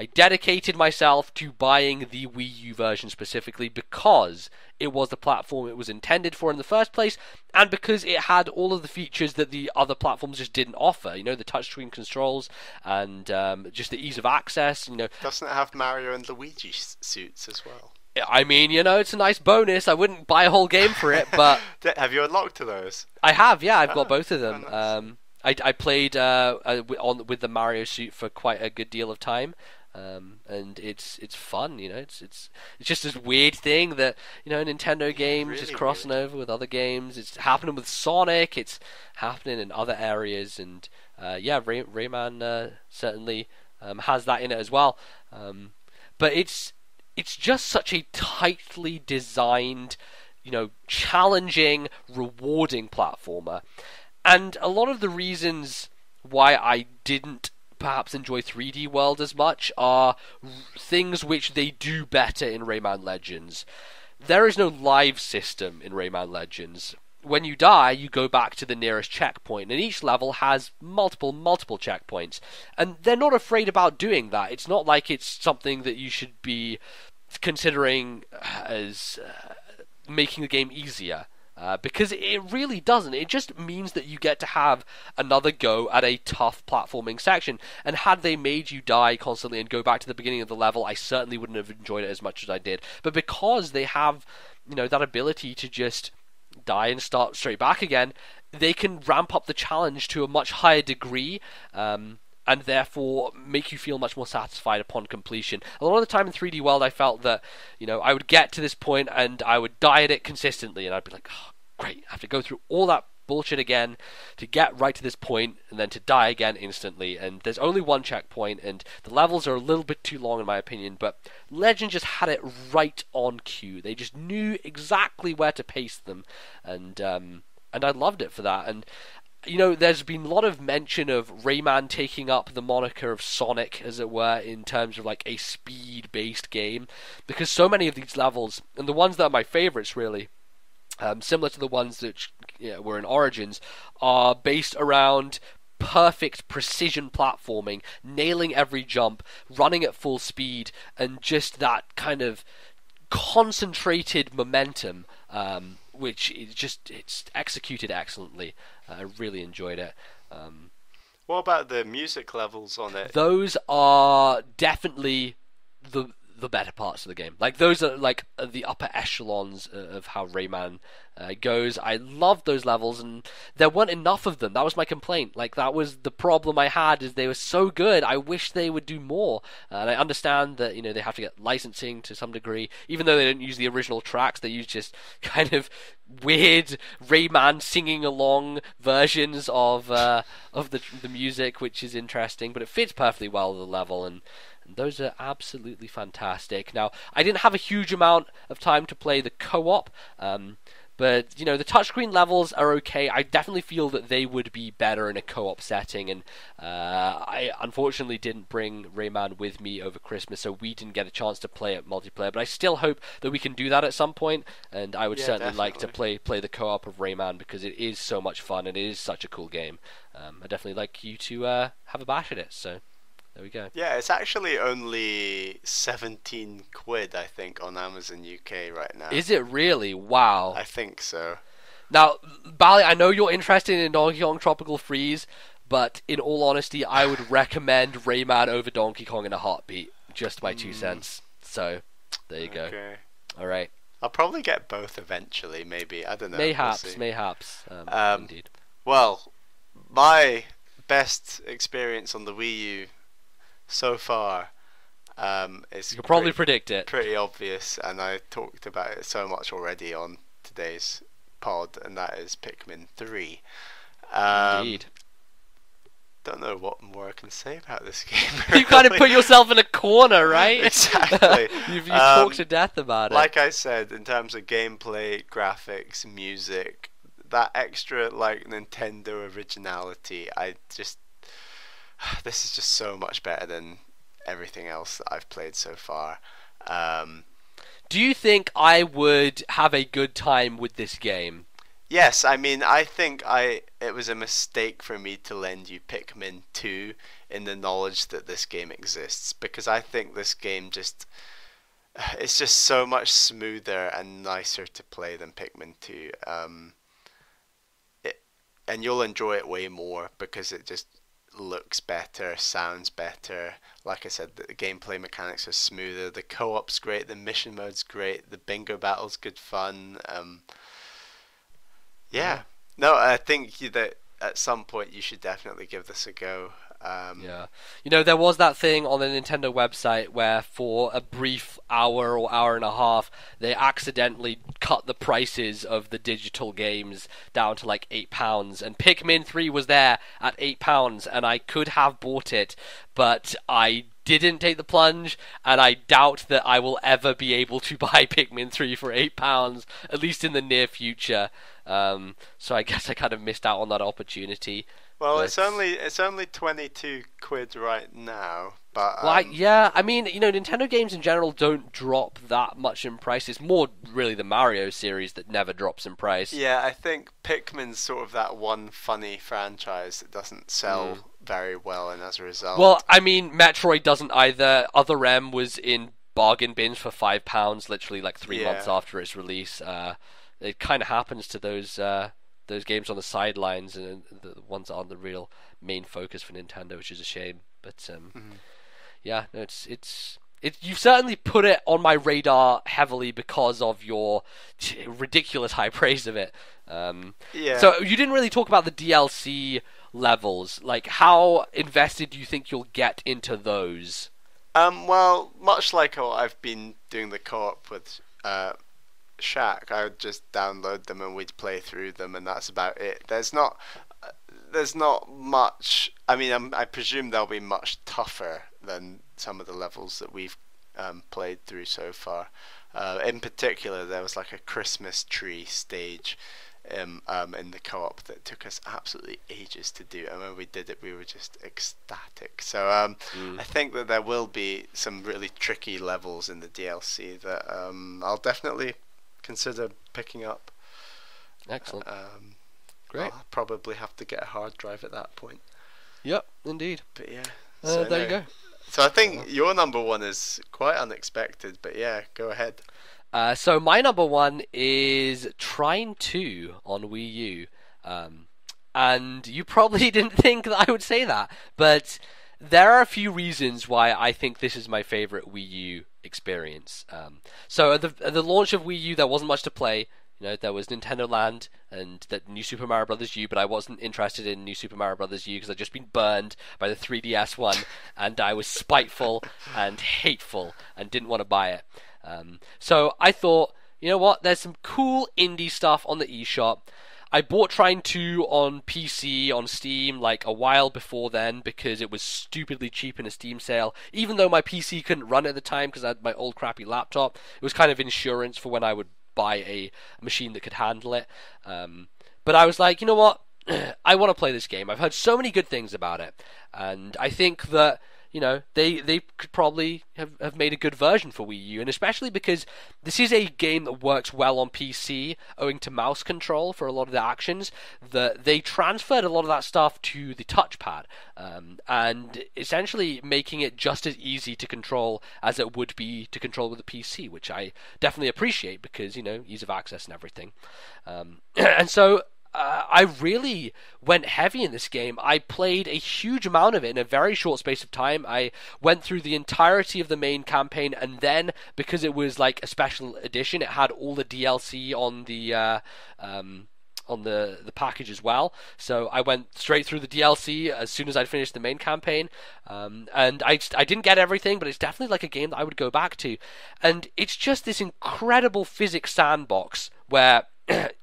I dedicated myself to buying the Wii U version specifically because it was the platform it was intended for in the first place, and because it had all of the features that the other platforms just didn't offer. The touchscreen controls and just the ease of access. Doesn't it have Mario and Luigi suits as well? I mean, it's a nice bonus. I wouldn't buy a whole game for it, but have you unlocked those? I have, yeah. I've got both of them. Nice. I played with the Mario suit for quite a good deal of time. And it's fun, it's just this weird thing that Nintendo games really is crossing over with other games. It's happening with Sonic, it's happening in other areas, and Rayman certainly has that in it as well. But it's just such a tightly designed, challenging, rewarding platformer, and a lot of the reasons why I didn't perhaps enjoy 3D World as much are things which they do better in Rayman Legends. There is no live system in Rayman Legends. When you die, you go back to the nearest checkpoint, and each level has multiple checkpoints. And they're not afraid about doing that. It's not like it's something that you should be considering as making the game easier. Because it really doesn't. It just means that you get to have another go at a tough platforming section. And had they made you die constantly and go back to the beginning of the level, I certainly wouldn't have enjoyed it as much as I did. But because they have, that ability to just die and start straight back again, they can ramp up the challenge to a much higher degree. And therefore make you feel much more satisfied upon completion. A lot of the time in 3D World, I felt that, I would get to this point and I would die at it consistently, and I'd be like, oh, great, I have to go through all that bullshit again to get right to this point and then to die again instantly. And there's only one checkpoint, and the levels are a little bit too long in my opinion, but Legend just had it right on cue. They just knew exactly where to pace them, and I loved it for that. And there's been a lot of mention of Rayman taking up the moniker of Sonic, as it were, in terms of like a speed-based game, because so many of these levels, and the ones that are my favorites really, similar to the ones that were in Origins, are based around perfect precision platforming, nailing every jump, running at full speed, and just that kind of concentrated momentum, which is it's executed excellently. I really enjoyed it. What about the music levels on it? Those are definitely the better parts of the game. Like, those are like the upper echelons of how Rayman goes. I loved those levels, and there weren't enough of them. That was my complaint. Like, that was the problem I had, is they were so good. I wish they would do more. And I understand that they have to get licensing to some degree, even though they don't use the original tracks. They use just kind of weird Rayman singing along versions of the music, which is interesting, but it fits perfectly well with the level, and those are absolutely fantastic. Now, I didn't have a huge amount of time to play the co-op, but the touchscreen levels are okay. I definitely feel that they would be better in a co-op setting, and I unfortunately didn't bring Rayman with me over Christmas, so we didn't get a chance to play it multiplayer, but I still hope that we can do that at some point, and I would certainly like to play the co-op of Rayman, because it is so much fun, and it is such a cool game. I definitely like you to have a bash at it, so there we go. Yeah, it's actually only 17 quid, I think, on Amazon UK right now. Is it really? Wow. I think so. Now, Bali, I know you're interested in Donkey Kong Tropical Freeze, but in all honesty, I would recommend Rayman over Donkey Kong in a heartbeat. Just my 2 cents. So, there you go. Okay. Alright. I'll probably get both eventually, maybe. I don't know. Mayhaps. Indeed. Well, my best experience on the Wii U so far, it's you can probably predict it. Pretty obvious, and I talked about it so much already on today's pod, and that is Pikmin 3. Indeed. Don't know what more I can say about this game. You kind of put yourself in a corner, right? Exactly. You've talked to death about it. Like I said, in terms of gameplay, graphics, music, that extra like Nintendo originality, this is just so much better than everything else that I've played so far. Do you think I would have a good time with this game? Yes, I mean, I think it was a mistake for me to lend you Pikmin 2 in the knowledge that this game exists, because I think this game it's just so much smoother and nicer to play than Pikmin 2. And you'll enjoy it way more because it just looks better, sounds better. Like I said, the gameplay mechanics are smoother, the co-op's great, the mission mode's great, the bingo battle's good fun. No, I think that at some point you should definitely give this a go. There was that thing on the Nintendo website where for a brief hour or hour and a half they accidentally cut the prices of the digital games down to like £8, and Pikmin 3 was there at £8, and I could have bought it, but I didn't take the plunge, and I doubt that I will ever be able to buy Pikmin 3 for £8, at least in the near future. So I guess I kind of missed out on that opportunity. Well, it's only 22 quid right now, but I mean, Nintendo games in general don't drop that much in price. It's more really the Mario series that never drops in price. Yeah, I think Pikmin's sort of that one funny franchise that doesn't sell very well, and as a result... Well, I mean, Metroid doesn't either. Other M was in bargain bins for £5, literally like 3 months after its release. It kind of happens to those games on the sidelines, and the ones that aren't the real main focus for Nintendo, which is a shame. But you've certainly put it on my radar heavily because of your ridiculous high praise of it. So you didn't really talk about the DLC levels. Like, how invested do you think you'll get into those? Well, much like what I've been doing the co-op with Shack, I would just download them and we'd play through them, and that's about it. There's not much. I mean, I presume they'll be much tougher than some of the levels that we've played through so far. In particular, there was like a Christmas tree stage in the co-op that took us absolutely ages to do, and when we did it, we were just ecstatic. So I think that there will be some really tricky levels in the DLC that I'll definitely consider picking up. Excellent. Great. I'll probably have to get a hard drive at that point. Yep, indeed. But yeah. There you go. So I think your number one is quite unexpected, but yeah, go ahead. So my number one is Trine 2 on Wii U. And you probably didn't think that I would say that, but there are a few reasons why I think this is my favorite Wii U experience. So at the launch of Wii U, there wasn't much to play. There was Nintendo Land and that New Super Mario Bros. U, but I wasn't interested in New Super Mario Bros. U because I'd just been burned by the 3DS one, and I was spiteful and hateful and didn't want to buy it. So I thought, you know what, there's some cool indie stuff on the eShop. I bought Trine 2 on PC, on Steam, like a while before then because it was stupidly cheap in a Steam sale. Even though my PC couldn't run it at the time because I had my old crappy laptop, it was kind of insurance for when I would buy a machine that could handle it. But I was like, you know what? I want to play this game. I've heard so many good things about it. And I think that, they could probably have made a good version for Wii U. And especially because this is a game that works well on PC, owing to mouse control for a lot of the actions, that they transferred a lot of that stuff to the touchpad. And essentially making it just as easy to control as it would be to control with a PC, which I definitely appreciate because, ease of access and everything. And so I really went heavy in this game. I played a huge amount of it in a very short space of time. I went through the entirety of the main campaign, and then, because it was like a special edition, it had all the DLC on the package as well. So I went straight through the DLC as soon as I'd finished the main campaign. And I didn't get everything, but it's definitely like a game that I would go back to. And it's just this incredible physics sandbox where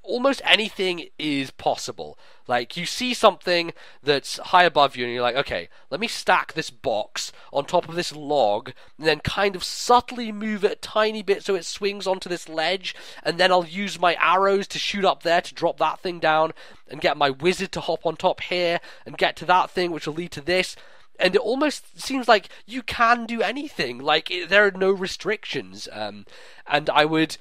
almost anything is possible. Like, you see something that's high above you and you're like, okay, let me stack this box on top of this log and then kind of subtly move it a tiny bit so it swings onto this ledge, and then I'll use my arrows to shoot up there to drop that thing down and get my wizard to hop on top here and get to that thing which will lead to this. And it almost seems like you can do anything. Like, there are no restrictions. And I would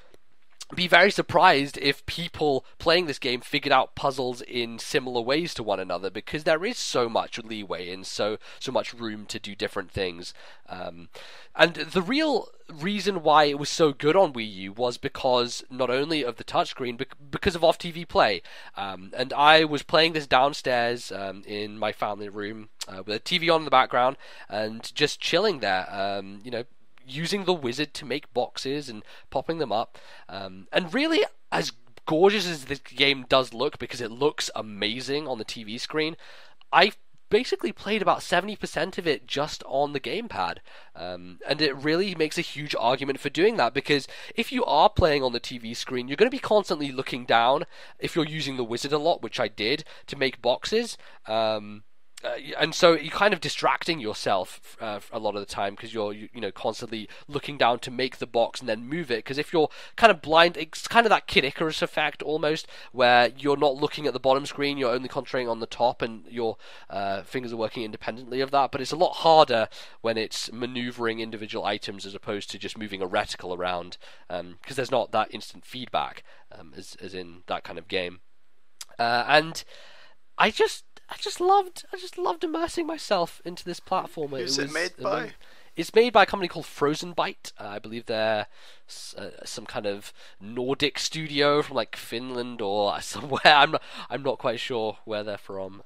be very surprised if people playing this game figured out puzzles in similar ways to one another, because there is so much leeway and so much room to do different things. And the real reason why it was so good on Wii U was because not only of the touchscreen, but because of off-TV play. And I was playing this downstairs in my family room with a TV on in the background and just chilling there, using the wizard to make boxes and popping them up. And really, as gorgeous as this game does look, because it looks amazing on the TV screen, I basically played about 70% of it just on the gamepad. And it really makes a huge argument for doing that, because if you are playing on the TV screen, you're going to be constantly looking down if you're using the wizard a lot, which I did, to make boxes. And so you're kind of distracting yourself a lot of the time, because you're constantly looking down to make the box and then move it. Because if you're kind of blind, it's kind of that Kid Icarus effect almost, where you're not looking at the bottom screen, you're only concentrating on the top, and your fingers are working independently of that. But it's a lot harder when it's maneuvering individual items as opposed to just moving a reticle around, because there's not that instant feedback as in that kind of game. And I just loved immersing myself into this platformer. Who's it made by? It's made by a company called Frozen Byte. I believe they're some kind of Nordic studio from like Finland or somewhere. I'm not quite sure where they're from.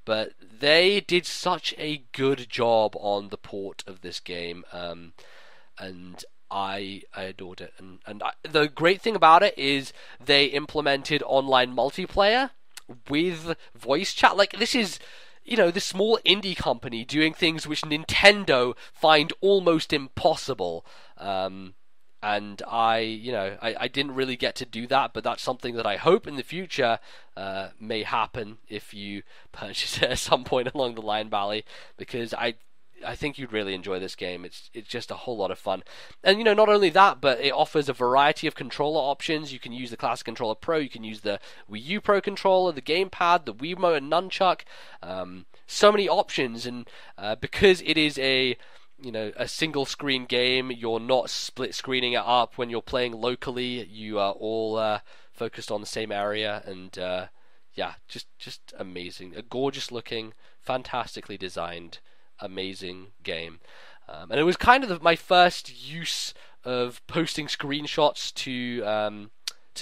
But they did such a good job on the port of this game, and I adored it. And the great thing about it is they implemented online multiplayer with voice chat. Like, this is, this small indie company doing things which Nintendo find almost impossible. and I didn't really get to do that, but that's something that I hope in the future may happen if you purchase it at some point along the line, Bally, because I think you'd really enjoy this game. It's just a whole lot of fun. And, not only that, but it offers a variety of controller options. You can use the Classic Controller Pro, you can use the Wii U Pro Controller, the gamepad, the Wiimote and Nunchuck. So many options, and because it is a single screen game, you're not split screening it up when you're playing locally. You are all focused on the same area, and just amazing. A gorgeous looking, fantastically designed, amazing game. And it was kind of my first use of posting screenshots to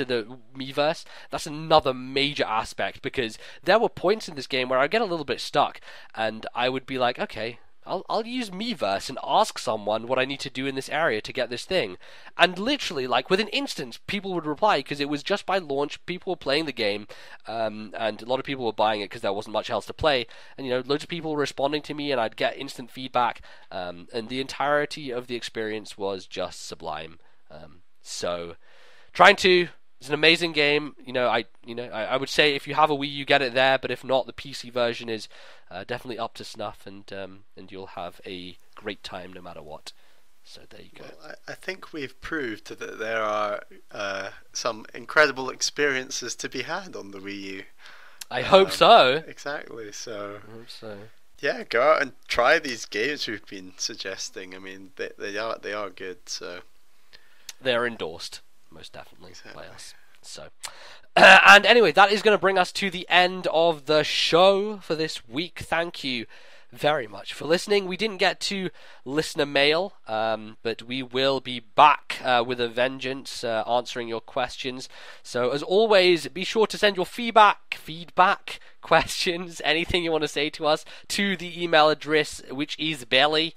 the Miiverse. That's another major aspect, because there were points in this game where I get a little bit stuck, and I would be like, okay, I'll use Miiverse and ask someone what I need to do in this area to get this thing. And literally, like, within instance, people would reply, because it was just by launch, people were playing the game, and a lot of people were buying it because there wasn't much else to play. And, loads of people were responding to me, and I'd get instant feedback, and the entirety of the experience was just sublime. So, it's an amazing game. I would say if you have a Wii U, get it there. But if not, the PC version is definitely up to snuff, and you'll have a great time no matter what. So there you go. Well, I think we've proved that there are some incredible experiences to be had on the Wii U. I hope so. Exactly. So. I hope so. Yeah, go out and try these games we've been suggesting. I mean, they are good. So. They are endorsed. Most definitely by us. So, and anyway, that is going to bring us to the end of the show for this week. Thank you very much for listening. We didn't get to listener mail, but we will be back with a vengeance, answering your questions. So, as always, be sure to send your feedback, questions, anything you want to say to us, to the email address, which is Belly.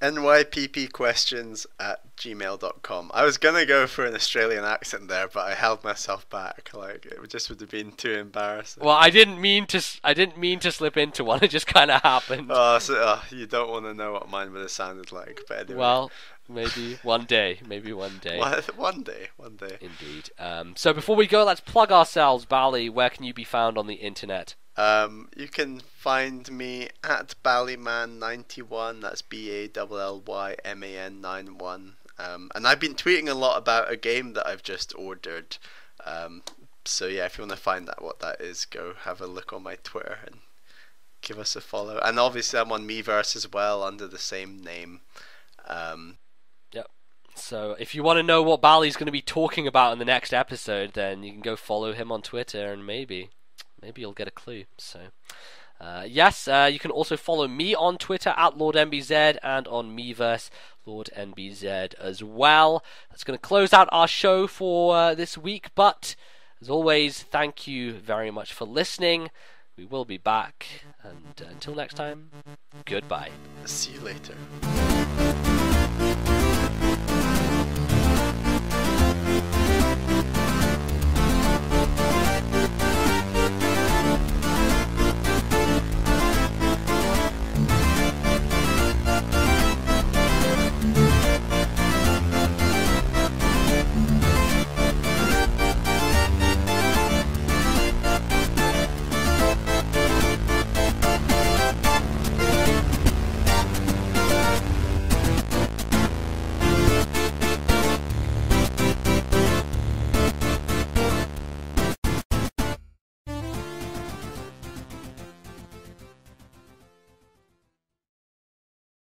NYPPQuestions@gmail.com. I was gonna go for an Australian accent there, but I held myself back. Like, it just would have been too embarrassing. Well, I didn't mean to slip into one. It just kind of happened. You don't want to know what mine would have sounded like. But anyway. Well, maybe one day. One day. Indeed. So before we go, let's plug ourselves. Bally, where can you be found on the internet? You can find me at Ballyman91. That's BALLYMAN91. And I've been tweeting a lot about a game that I've just ordered. So yeah, if you want to find out what that is, go have a look on my Twitter and give us a follow. And obviously I'm on Miiverse as well under the same name. Yep. So if you want to know what Bally's going to be talking about in the next episode, then you can go follow him on Twitter, and maybe you'll get a clue. So, you can also follow me on Twitter at Lordnbz, and on Miiverse, Lordnbz as well. That's going to close out our show for this week, but as always, thank you very much for listening. We will be back, and until next time, goodbye. See you later.